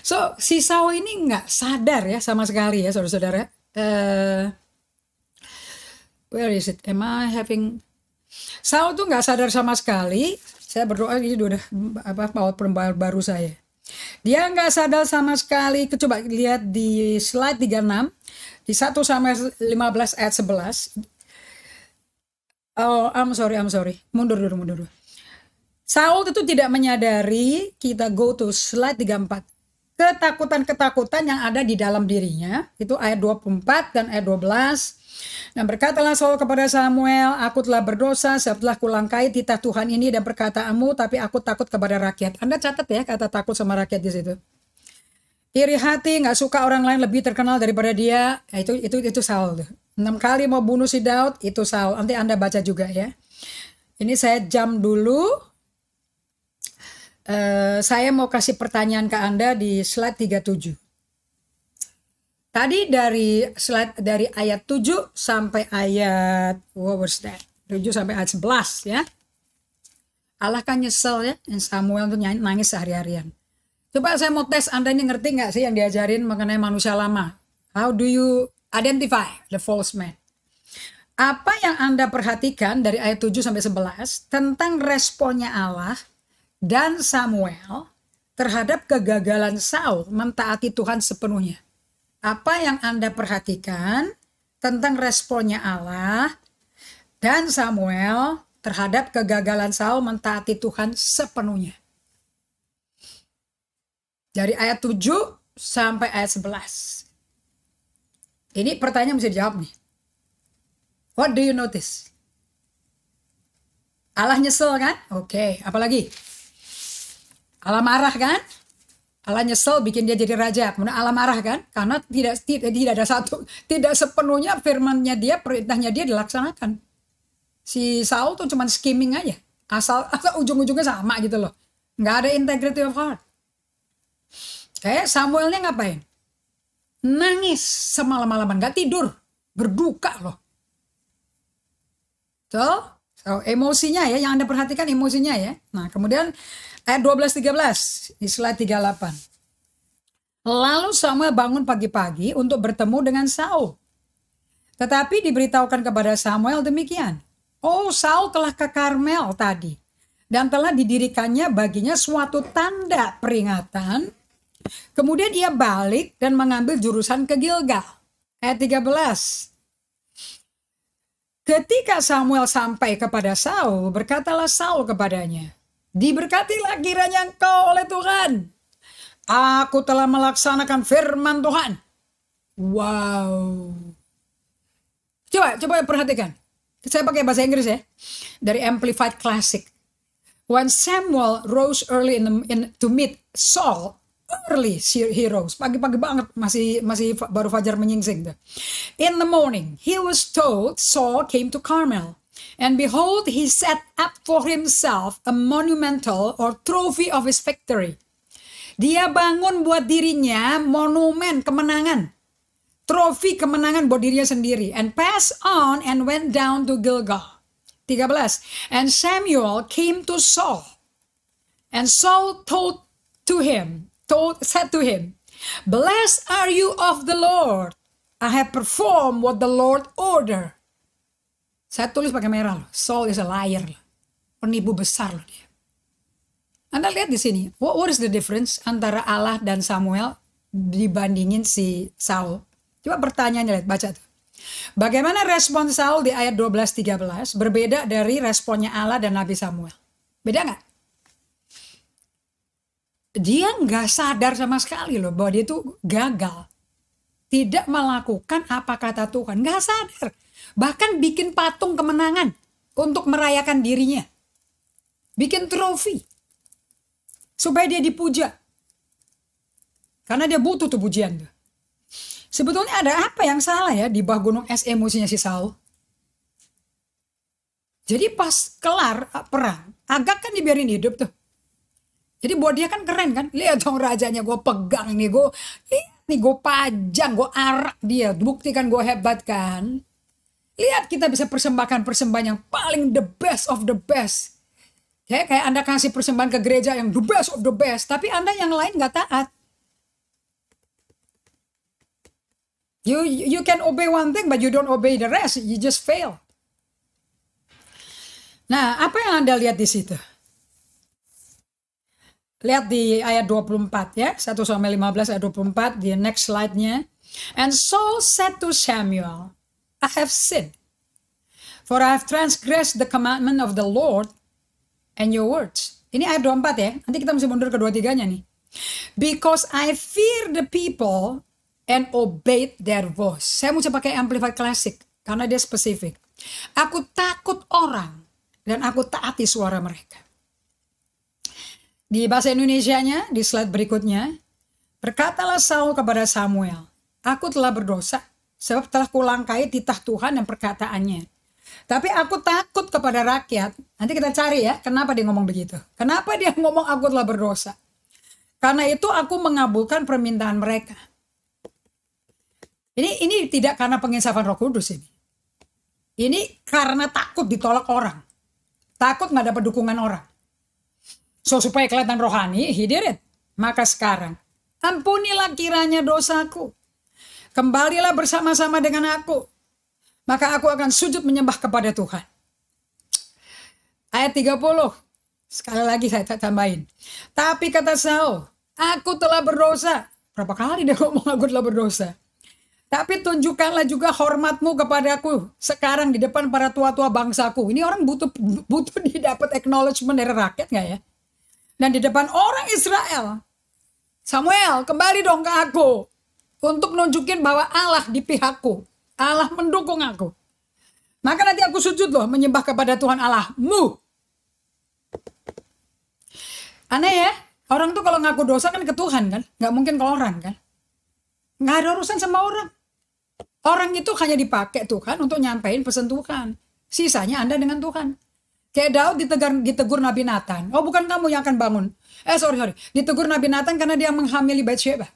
So si Saul ini nggak sadar ya sama sekali ya saudara-saudara. Where is it? Am I having... Saul tuh nggak sadar sama sekali. Saya berdoa ini udah baut baru saya. Dia nggak sadar sama sekali. Coba lihat di slide 36 di 1 sampai 15 ayat 11. Oh, I'm sorry. Mundur dulu. Saul itu tidak menyadari, kita go to slide 34. Ketakutan-ketakutan yang ada di dalam dirinya, itu ayat 24 dan ayat 12. Dan berkatalah Saul kepada Samuel, aku telah berdosa setelah kulangkai titah Tuhan ini dan perkataanmu, tapi aku takut kepada rakyat. Anda catat ya kata takut sama rakyat di situ. Iri hati, nggak suka orang lain lebih terkenal daripada dia, itu Saul. 6 kali mau bunuh si Daud, itu Saul. Nanti Anda baca juga ya. Ini saya jam dulu. Saya mau kasih pertanyaan ke Anda di slide 37. Tadi dari ayat 7 sampai ayat, what was that? 7 sampai ayat 11 ya. Allah kan nyesel ya, Samuel tuh nangis sehari-harian. Coba saya mau tes Anda ini ngerti nggak sih yang diajarin mengenai manusia lama? How do you identify the false man? Apa yang Anda perhatikan dari ayat 7 sampai 11 tentang responnya Allah dan Samuel terhadap kegagalan Saul mentaati Tuhan sepenuhnya? Apa yang Anda perhatikan tentang responnya Allah dan Samuel terhadap kegagalan Saul mentaati Tuhan sepenuhnya? Dari ayat 7 sampai ayat 11. Ini pertanyaan mesti dijawab nih. What do you notice? Allah nyesel kan? Oke, apalagi? Allah marah kan? Allah nyesel bikin dia jadi raja. Kemudian Allah marah kan? Karena tidak ada tidak sepenuhnya firman-Nya dia, perintahnya dia dilaksanakan. Si Saul tuh cuman skimming aja. Asal ujung-ujungnya sama gitu loh. Nggak ada integrity of heart. Kayak Samuelnya ngapain? Nangis semalam-malaman, nggak tidur. Berduka loh. So, emosinya ya, yang Anda perhatikan emosinya ya. Nah, kemudian ayat 12-13 di slide 38. Lalu Samuel bangun pagi-pagi untuk bertemu dengan Saul. Tetapi diberitahukan kepada Samuel demikian. Oh, Saul telah ke Karmel tadi. Dan telah didirikannya baginya suatu tanda peringatan. Kemudian ia balik dan mengambil jurusan ke Gilgal. Ayat 13. Ketika Samuel sampai kepada Saul, berkatalah Saul kepadanya, diberkatilah kiranya engkau oleh Tuhan. Aku telah melaksanakan firman Tuhan. Wow. Coba perhatikan. Saya pakai bahasa Inggris ya. Dari Amplified Classic. When Samuel rose early to meet Saul, early he rose, pagi-pagi banget, masih baru fajar menyingsing. In the morning, he was told Saul came to Carmel, and behold, he set up for himself a monumental or trophy of his victory. Dia bangun buat dirinya monumen kemenangan, trofi kemenangan buat dirinya sendiri, and passed on and went down to Gilgal. 13. And Samuel came to Saul, and Saul said to him, blessed are you of the Lord. I have performed what the Lord ordered. Saya tulis pakai merah loh. Saul is a liar. Penipu besar loh dia. Anda lihat di sini. What is the difference antara Allah dan Samuel dibandingin si Saul? Coba pertanyaannya lihat, baca tuh. Bagaimana respon Saul di ayat 12-13 berbeda dari responnya Allah dan Nabi Samuel? Beda nggak? Dia nggak sadar sama sekali loh bahwa dia tuh gagal. Tidak melakukan apa kata Tuhan. Nggak sadar. Bahkan bikin patung kemenangan untuk merayakan dirinya. Bikin trofi. Supaya dia dipuja. Karena dia butuh tuh pujian tuh. Sebetulnya ada apa yang salah ya di bawah gunung es emosinya si Saul? Jadi pas kelar perang, Agag kan dibiarin hidup tuh. Jadi buat dia kan keren kan. Lihat dong rajanya, gue pegang nih, gue pajang, gue arak dia. Buktikan gue hebat kan. Lihat kita bisa persembahkan persembahan yang paling the best of the best. Kayak Anda kasih persembahan ke gereja yang the best of the best. Tapi Anda yang lain gak taat. You can obey one thing but you don't obey the rest. You just fail. Nah, apa yang Anda lihat di situ? Lihat di ayat 24 ya, 1-15 ayat 24 di next slide-nya. And Saul said to Samuel, I have sinned, for I have transgressed the commandment of the Lord and your words. Ini ayat 24 ya, nanti kita mesti mundur ke 23-nya nih. Because I fear the people and obeyed their voice. Saya mau pakai Amplified Classic karena dia spesifik. Aku takut orang dan aku taati suara mereka. Di bahasa Indonesianya, di slide berikutnya, berkatalah Saul kepada Samuel, aku telah berdosa sebab telah kulangkai titah Tuhan dan perkataannya. Tapi aku takut kepada rakyat. Nanti kita cari ya, kenapa dia ngomong begitu. Kenapa dia ngomong aku telah berdosa. Karena itu aku mengabulkan permintaan mereka. Ini tidak karena penginsafan Roh Kudus ini. Ini karena takut ditolak orang. Takut gak dapat dukungan orang. So supaya kelihatan rohani, he did it. Maka sekarang, ampunilah kiranya dosaku. Kembalilah bersama-sama dengan aku. Maka aku akan sujud menyembah kepada Tuhan. Ayat 30. Sekali lagi saya tambahin. Tapi kata Saul, aku telah berdosa. Berapa kali dia ngomong aku telah berdosa. Tapi tunjukkanlah juga hormatmu kepadaku sekarang di depan para tua-tua bangsaku. Ini orang butuh didapat acknowledgement dari rakyat gak ya? Dan di depan orang Israel. Samuel, kembali dong ke aku. Untuk nunjukin bahwa Allah di pihakku. Allah mendukung aku. Maka nanti aku sujud loh menyembah kepada Tuhan Allahmu. Aneh ya. Orang tuh kalau ngaku dosa kan ke Tuhan kan. Gak mungkin ke orang kan. Gak ada urusan sama orang. Orang itu hanya dipakai Tuhan untuk nyampein pesan Tuhan. Sisanya Anda dengan Tuhan. Kayak Daud ditegur Nabi Nathan. Oh bukan kamu yang akan bangun. Sorry. Ditegur Nabi Nathan karena dia menghamili Batsheba.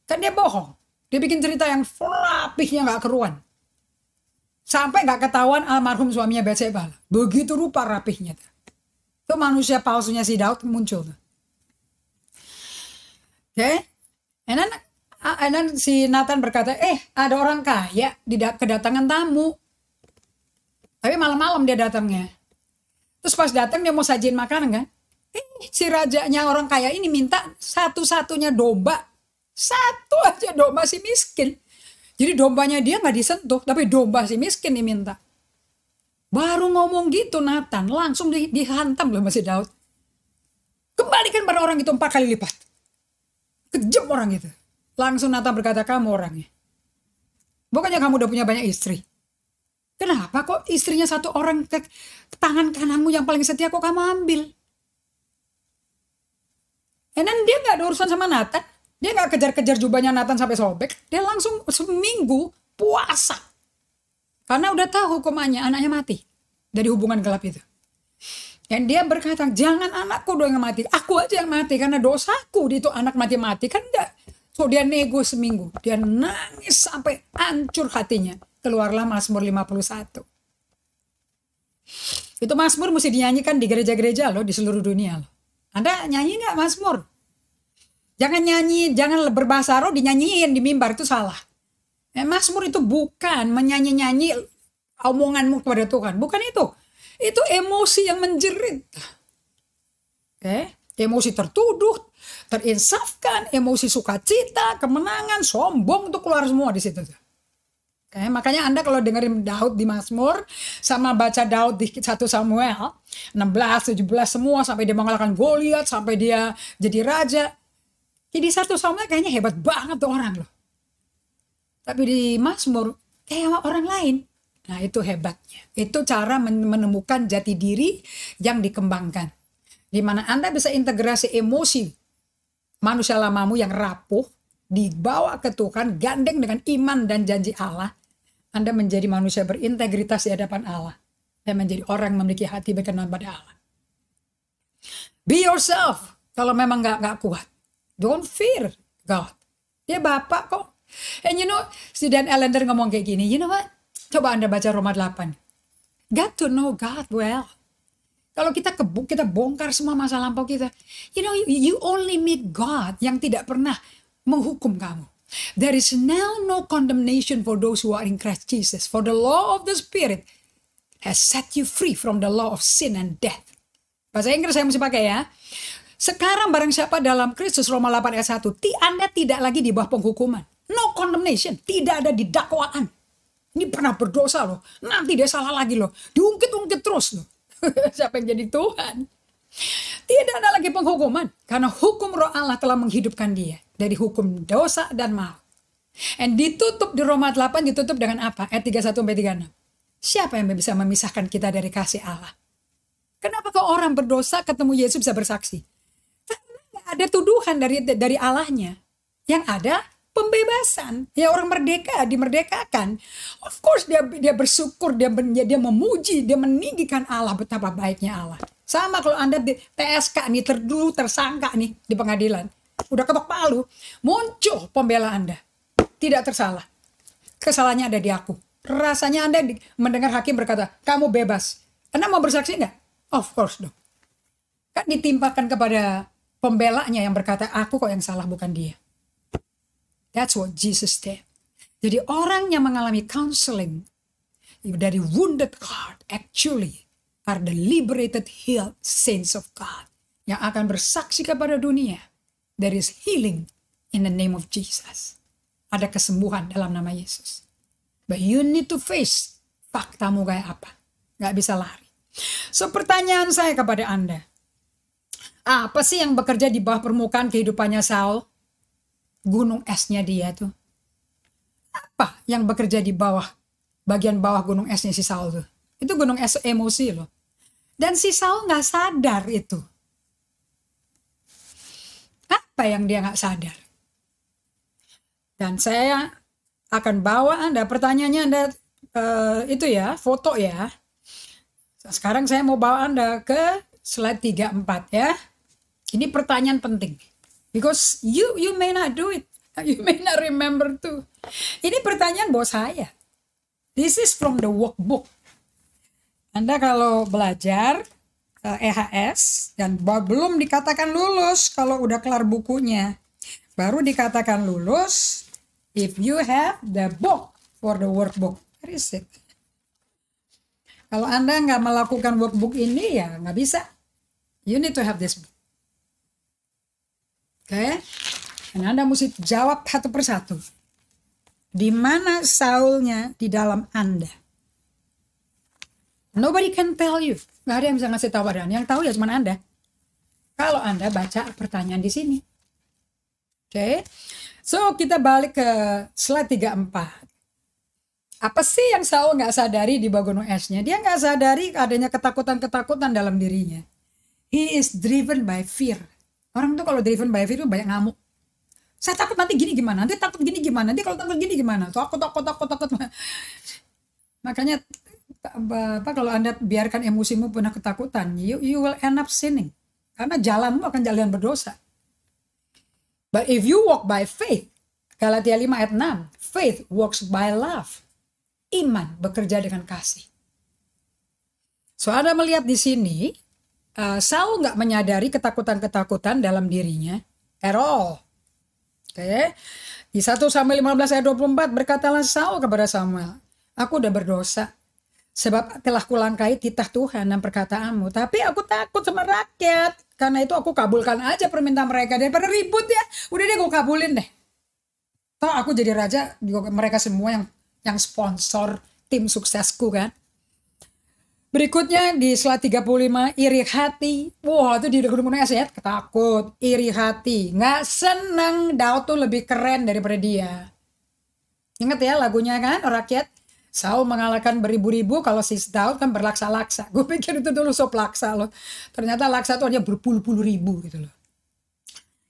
Kan dia bohong. Dia bikin cerita yang rapihnya gak keruan. Sampai gak ketahuan almarhum suaminya Batsheba. Begitu rupa rapihnya. Itu manusia palsunya si Daud muncul. Oke. And then si Nathan berkata, ada orang kaya kedatangan tamu. Tapi malam-malam dia datangnya. Terus pas datang dia mau sajiin makanan kan. Si rajanya orang kaya ini minta satu-satunya domba. Satu aja domba si miskin. Jadi dombanya dia gak disentuh. Tapi domba si miskin diminta. Baru ngomong gitu Nathan. Langsung dihantam loh masih Daud. Kembalikan pada orang itu 4 kali lipat. Kejam orang itu. Langsung Nathan berkata, kamu orangnya. Bukannya kamu udah punya banyak istri. Kenapa kok istrinya satu orang ke tangan kananmu yang paling setia kok kamu ambil? Dan dia gak ada urusan sama Nathan. Dia gak kejar-kejar jubahnya Nathan sampai sobek. Dia langsung seminggu puasa. Karena udah tahu hukumannya anaknya mati. Dari hubungan gelap itu. Dan dia berkata, jangan anakku dong yang mati. Aku aja yang mati karena dosaku. Itu anak mati-mati kan enggak. So dia nego seminggu. Dia nangis sampai hancur hatinya. Keluarlah Mazmur 51. Itu Mazmur mesti dinyanyikan di gereja-gereja loh. Di seluruh dunia loh. Anda nyanyi gak Mazmur? Jangan nyanyi, jangan berbahasa roh dinyanyiin di mimbar, itu salah. Mazmur itu bukan menyanyi-nyanyi omonganmu kepada Tuhan. Bukan itu. Itu emosi yang menjerit. Emosi tertuduh, terinsafkan, emosi sukacita, kemenangan, sombong, itu keluar semua di situ. Makanya Anda kalau dengerin Daud di Mazmur sama baca Daud di 1 Samuel 16, 17 semua sampai dia mengalahkan Goliat, sampai dia jadi raja. Jadi 1 Samuel kayaknya hebat banget tuh orang loh. Tapi di Mazmur kayak orang lain. Nah itu hebatnya. Itu cara menemukan jati diri yang dikembangkan. Di mana Anda bisa integrasi emosi manusia lamamu yang rapuh, dibawa ke Tuhan, gandeng dengan iman dan janji Allah. Anda menjadi manusia berintegritas di hadapan Allah. Dan menjadi orang yang memiliki hati berkenan pada Allah. Be yourself. Kalau memang gak kuat. Don't fear God. Dia Bapak kok. And you know, si Dan Allender ngomong kayak gini. You know what? Coba Anda baca Roma 8. Got to know God well. Kalau kita bongkar semua masa lampau kita. You know, you only meet God yang tidak pernah menghukum kamu. There is now no condemnation for those who are in Christ Jesus. For the law of the Spirit has set you free from the law of sin and death. Bahasa Inggris saya mesti pakai ya. Sekarang barang siapa dalam Kristus, Roma 8 ayat 1, Anda tidak lagi di bawah penghukuman. No condemnation, tidak ada didakwaan. Ini pernah berdosa loh, nanti dia salah lagi loh. Diungkit-ungkit terus loh. Siapa yang jadi Tuhan? Tidak ada lagi penghukuman. Karena hukum roh Allah telah menghidupkan dia. Dari hukum dosa dan maut. Dan ditutup di Roma 8 ditutup dengan apa? Ayat 31-36. Siapa yang bisa memisahkan kita dari kasih Allah? Kenapa kalau orang berdosa ketemu Yesus bisa bersaksi? Ada tuduhan dari Allahnya. Yang ada pembebasan. Ya orang merdeka, dimerdekakan. Of course dia bersyukur, dia memuji, dia meninggikan Allah, betapa baiknya Allah. Sama kalau Anda di TSK nih, tersangka nih di pengadilan. Udah ketok palu, muncul pembela Anda. Tidak tersalah. Kesalahannya ada di aku. Rasanya Anda mendengar hakim berkata, kamu bebas. Anda mau bersaksi enggak? Of course dong. Kan ditimpakan kepada pembelanya yang berkata, aku kok yang salah bukan dia. That's what Jesus did. Jadi orang yang mengalami counseling dari wounded heart actually are the liberated, healed saints of God. Yang akan bersaksi kepada dunia. There is healing in the name of Jesus. Ada kesembuhan dalam nama Yesus. But you need to face faktamu kayak apa. Gak bisa lari. So pertanyaan saya kepada Anda. Apa sih yang bekerja di bawah permukaan kehidupannya Saul? Gunung esnya dia tuh. Apa yang bekerja di bawah, bagian bawah gunung esnya si Saul tuh? Itu gunung es emosi loh. Dan si Saul nggak sadar itu. Apa yang dia nggak sadar? Dan saya akan bawa Anda, pertanyaannya Anda itu ya, foto ya. Sekarang saya mau bawa Anda ke slide 34 ya. Ini pertanyaan penting. Because you may not do it. You may not remember too. Ini pertanyaan bos saya. This is from the workbook. Anda kalau belajar EHS dan belum dikatakan lulus kalau udah kelar bukunya. Baru dikatakan lulus if you have the book for the workbook. Where is it? Kalau Anda nggak melakukan workbook ini ya nggak bisa. You need to have this book. Oke? Dan Anda mesti jawab satu persatu. Di mana Saulnya di dalam Anda? Nobody can tell you. Nggak ada yang bisa ngasih tahu Anda. Yang tahu ya cuma Anda. Kalau Anda baca pertanyaan di sini. Oke? So, kita balik ke slide 34. Apa sih yang Saul nggak sadari di bawah gunung esnya? Dia nggak sadari adanya ketakutan-ketakutan dalam dirinya. He is driven by fear. Orang tuh kalau driven by fear itu banyak ngamuk. Saya takut nanti gini gimana? Nanti takut gini gimana? Nanti kalau takut gini gimana? Takut. Makanya kalau Anda biarkan emosimu penuh ketakutan, you will end up sinning. Karena jalanmu akan jalan berdosa. But if you walk by faith, Galatia 5 ayat 6, faith works by love. Iman bekerja dengan kasih. So Anda melihat di sini, Saul nggak menyadari ketakutan-ketakutan dalam dirinya at all. Oke. Di 1 Samuel 15 ayat 24 berkatalah Saul kepada Samuel, aku udah berdosa sebab telah kulangkai titah Tuhan dan perkataanmu. Tapi aku takut sama rakyat. Karena itu aku kabulkan aja permintaan mereka. Daripada ribut ya. Udah deh gue kabulin deh. Toh aku jadi raja. Mereka semua yang sponsor tim suksesku kan. Berikutnya di slide 35. Iri hati. Wah itu di gunung ya. Ketakut. Iri hati. Nggak senang. Daud tuh lebih keren daripada dia. Ingat ya lagunya kan. Rakyat. Saul mengalahkan beribu-ribu, kalau si Daud kan berlaksa-laksa. Gue pikir itu dulu sop laksa loh. Ternyata laksa itu hanya berpuluh-puluh ribu gitu loh.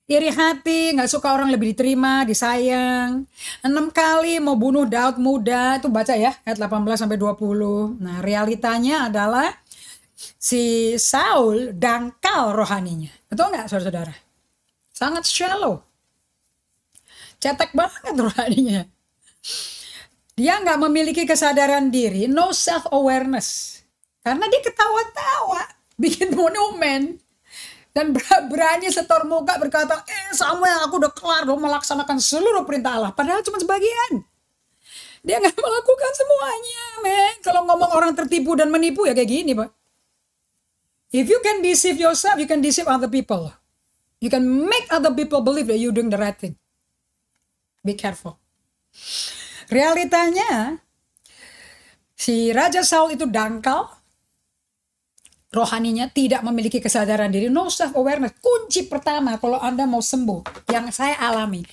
Iri hati, gak suka orang lebih diterima, disayang. 6 kali mau bunuh Daud muda, itu baca ya, ayat 18-20. Nah realitanya adalah si Saul dangkal rohaninya. Betul gak saudara-saudara? Sangat shallow. Cetek banget rohaninya. Dia nggak memiliki kesadaran diri, no self-awareness. Karena dia ketawa-tawa, bikin monumen. Dan berani setor muka berkata, Samuel aku udah kelar dong melaksanakan seluruh perintah Allah. Padahal cuma sebagian. Dia nggak melakukan semuanya, men. Kalau ngomong orang tertipu dan menipu ya kayak gini, Pak. If you can deceive yourself, you can deceive other people. You can make other people believe that you're doing the right thing. Be careful. Realitanya, si Raja Saul itu dangkal, rohaninya tidak memiliki kesadaran diri, no self-awareness. Kunci pertama kalau Anda mau sembuh, yang saya alami,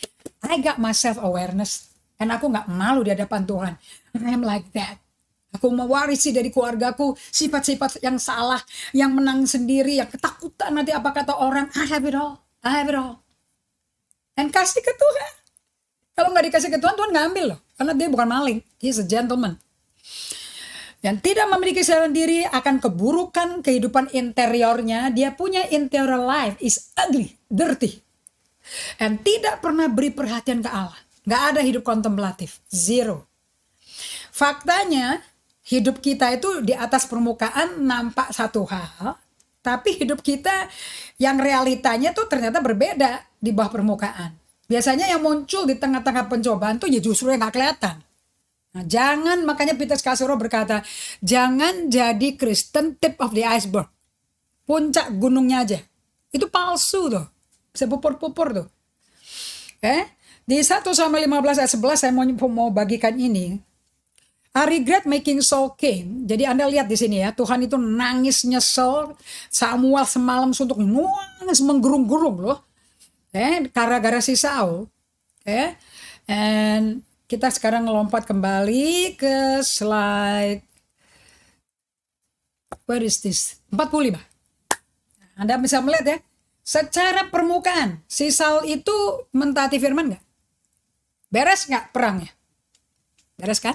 I got my self-awareness, dan aku gak malu di hadapan Tuhan. I'm like that. Aku mewarisi dari keluargaku sifat-sifat yang salah, yang menang sendiri, yang ketakutan nanti apa kata orang. I have it all. I have it all. Dan kasih ke Tuhan. Kalau nggak dikasih ke Tuhan, Tuhan nggak ambil loh. Karena dia bukan maling. He's a gentleman. Dan tidak memiliki kesadaran diri akan keburukan kehidupan interiornya. Dia punya interior life is ugly, dirty. Dan tidak pernah beri perhatian ke Allah. Nggak ada hidup kontemplatif. Zero. Faktanya, hidup kita itu di atas permukaan nampak satu hal. Tapi hidup kita yang realitanya tuh ternyata berbeda di bawah permukaan. Biasanya yang muncul di tengah-tengah pencobaan tuh ya justru yang gak kelihatan. Nah, jangan, makanya Peter Scarsero berkata, jangan jadi Kristen tip of the iceberg. Puncak gunungnya aja. Itu palsu tuh. Bisa pupur-pupur tuh. Di 1 Samuel 15 ayat 11 saya mau bagikan ini. regret making Saul king. Jadi Anda lihat di sini ya, Tuhan itu nangis nyesel. Samuel semalam suntuk nangis menggerung-gerung loh. Gara-gara si Saul. And kita sekarang ngelompat kembali ke slide. Where is this? 45. Anda bisa melihat ya. Secara permukaan, si Saul itu mentaati firman nggak? Beres nggak perangnya? Beres kan?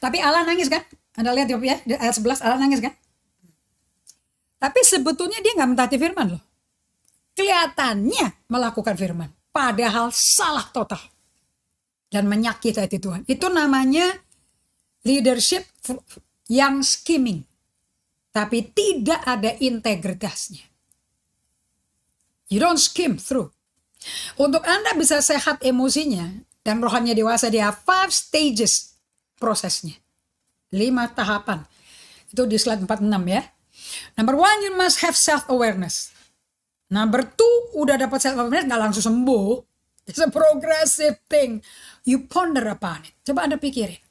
Tapi Allah nangis kan? Anda lihat ya, di ayat 11 Allah nangis kan? Tapi sebetulnya dia nggak mentaati firman loh. Kelihatannya melakukan firman. Padahal salah total. Dan menyakiti hati Tuhan. Itu namanya leadership yang skimming. Tapi tidak ada integritasnya. You don't skim through. Untuk Anda bisa sehat emosinya dan rohaninya dewasa, dia 5 stages prosesnya. 5 tahapan. Itu di slide 46 ya. Number 1, you must have self-awareness. Number 2, udah dapat self-awareness gak langsung sembuh. It's a progressive thing. You ponder upon it. Coba Anda pikirin.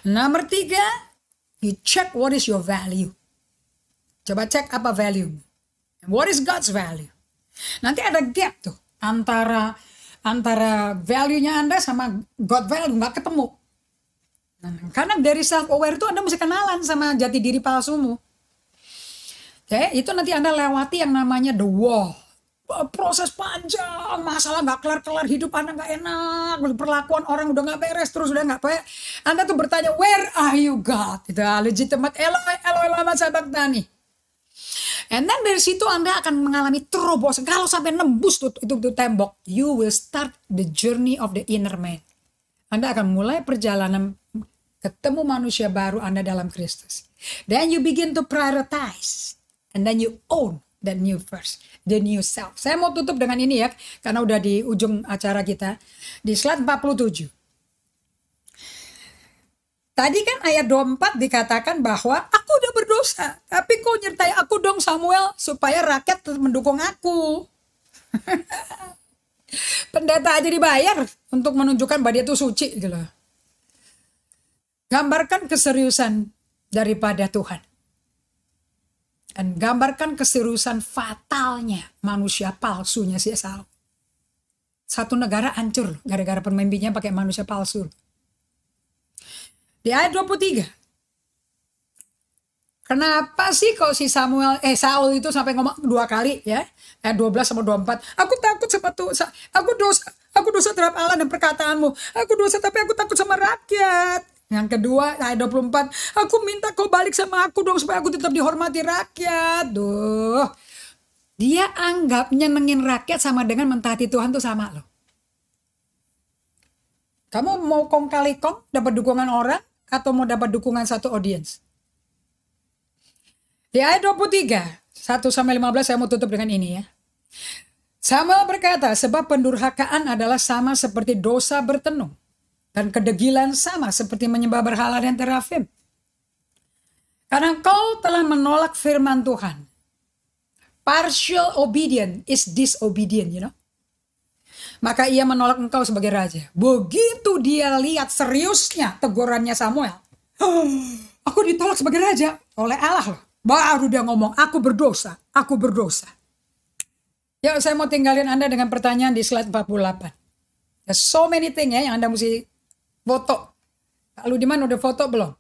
Number 3, you check what is your value. Coba cek apa value. What is God's value? Nanti ada gap tuh antara value-nya Anda sama God value, nggak ketemu. Karena dari self-aware itu Anda mesti kenalan sama jati diri palsumu. Itu nanti Anda lewati yang namanya the wall. Proses panjang, masalah nggak kelar-kelar, hidup Anda nggak enak, perlakuan orang udah nggak beres, terus udah nggak baik. Anda tuh bertanya, where are you God? Itu legitimate Eloi lama sabachthani. And then dari situ Anda akan mengalami terobosan. Kalau sampai nembus itu tembok, you will start the journey of the inner man. Anda akan mulai perjalanan ketemu manusia baru Anda dalam Kristus. Then you begin to prioritize. And then you own the new first, the new self. Saya mau tutup dengan ini ya, karena udah di ujung acara kita. Di slide 47. Tadi kan ayat 24 dikatakan bahwa aku udah berdosa. Tapi kok nyertai aku dong Samuel, supaya rakyat tetap mendukung aku. Pendeta aja dibayar untuk menunjukkan bahwa dia tuh suci gitu loh. Gambarkan keseriusan daripada Tuhan. Dan gambarkan keseriusan fatalnya manusia palsunya si Saul. Satu negara hancur gara-gara pemimpinnya pakai manusia palsu. Di ayat 23. Kenapa sih kok si Saul itu sampai ngomong 2 kali ya? Ayat 12 sama 24. Aku takut sama Tuhan. Aku dosa terhadap Allah dan perkataanmu. Aku dosa tapi aku takut sama rakyat. Yang kedua ayat 24. Aku minta kau balik sama aku dong supaya aku tetap dihormati rakyat. Dia anggap nyenengin rakyat sama dengan mentaati Tuhan tuh sama loh. Kamu mau kong kali kong dapat dukungan orang atau mau dapat dukungan satu audiens? Di ayat 23, 1 sampai 15 saya mau tutup dengan ini ya. Samuel berkata, sebab pendurhakaan adalah sama seperti dosa bertenung. Dan kedegilan sama seperti menyembah berhala dan terafim. Karena kau telah menolak firman Tuhan. Partial obedience is disobedient, you know. Maka ia menolak engkau sebagai raja. Begitu dia lihat seriusnya tegurannya Samuel. Aku ditolak sebagai raja oleh Allah loh. Baru dia ngomong, aku berdosa, aku berdosa. Ya saya mau tinggalin Anda dengan pertanyaan di slide 48. There's so many things ya yang Anda mesti foto. Lalu di mana udah foto belum?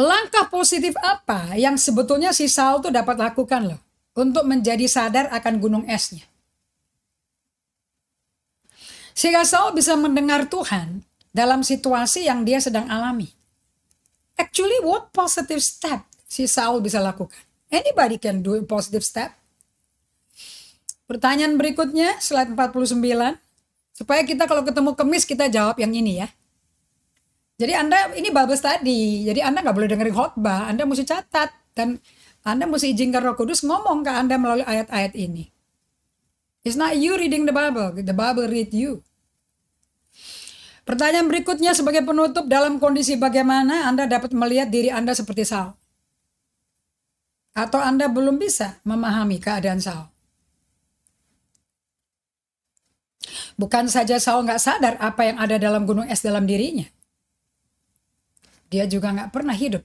Langkah positif apa yang sebetulnya si Saul tuh dapat lakukan loh. Untuk menjadi sadar akan gunung esnya. Sehingga Saul bisa mendengar Tuhan dalam situasi yang dia sedang alami. Actually, what positive step si Saul bisa lakukan? Anybody can do a positive step. Pertanyaan berikutnya, slide 49. Supaya kita kalau ketemu kemis, kita jawab yang ini ya. Jadi Anda, ini Bible study. Jadi Anda nggak boleh dengerin khotbah. Anda mesti catat. Dan Anda mesti izinkan Roh Kudus ngomong ke Anda melalui ayat-ayat ini. It's not you reading the Bible read you. Pertanyaan berikutnya sebagai penutup, dalam kondisi bagaimana Anda dapat melihat diri Anda seperti Saul? Atau Anda belum bisa memahami keadaan Saul? Bukan saja Saul nggak sadar apa yang ada dalam gunung es dalam dirinya. Dia juga nggak pernah hidup.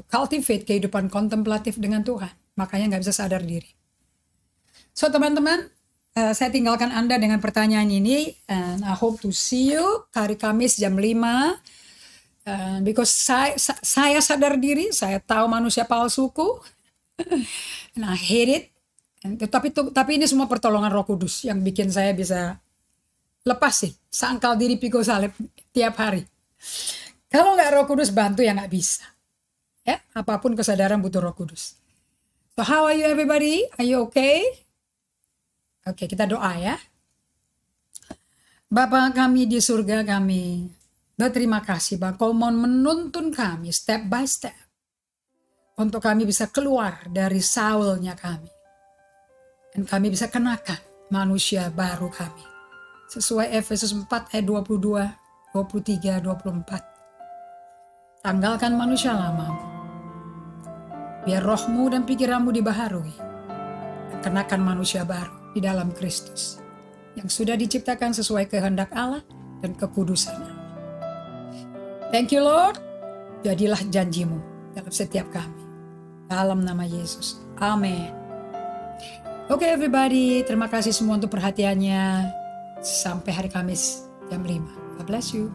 Cultivate kehidupan kontemplatif dengan Tuhan. Makanya nggak bisa sadar diri. So teman-teman, saya tinggalkan Anda dengan pertanyaan ini. And I hope to see you hari Kamis jam 5. Because saya sadar diri, saya tahu manusia palsuku. And I hate it. Tapi ini semua pertolongan Roh Kudus yang bikin saya bisa lepas sih. Sangkal diri pikul salib tiap hari. Kalau nggak Roh Kudus bantu ya nggak bisa. Ya, apapun kesadaran butuh Roh Kudus. So how are you everybody? Are you okay? Oke, kita doa ya. Bapa kami di surga, kami berterima kasih bahwa Kau mau menuntun kami step by step untuk kami bisa keluar dari Saulnya kami. Dan kami bisa kenakan manusia baru kami. Sesuai Efesus 4 ayat 22, 23, 24. Tanggalkan manusia lamamu. Biar rohmu dan pikiranmu dibaharui. Dan kenakan manusia baru di dalam Kristus. Yang sudah diciptakan sesuai kehendak Allah dan kekudusannya. Thank you Lord. Jadilah janjimu dalam setiap kami. Dalam nama Yesus. Amin. Oke everybody. Terima kasih semua untuk perhatiannya. Sampai hari Kamis jam 5. God bless you.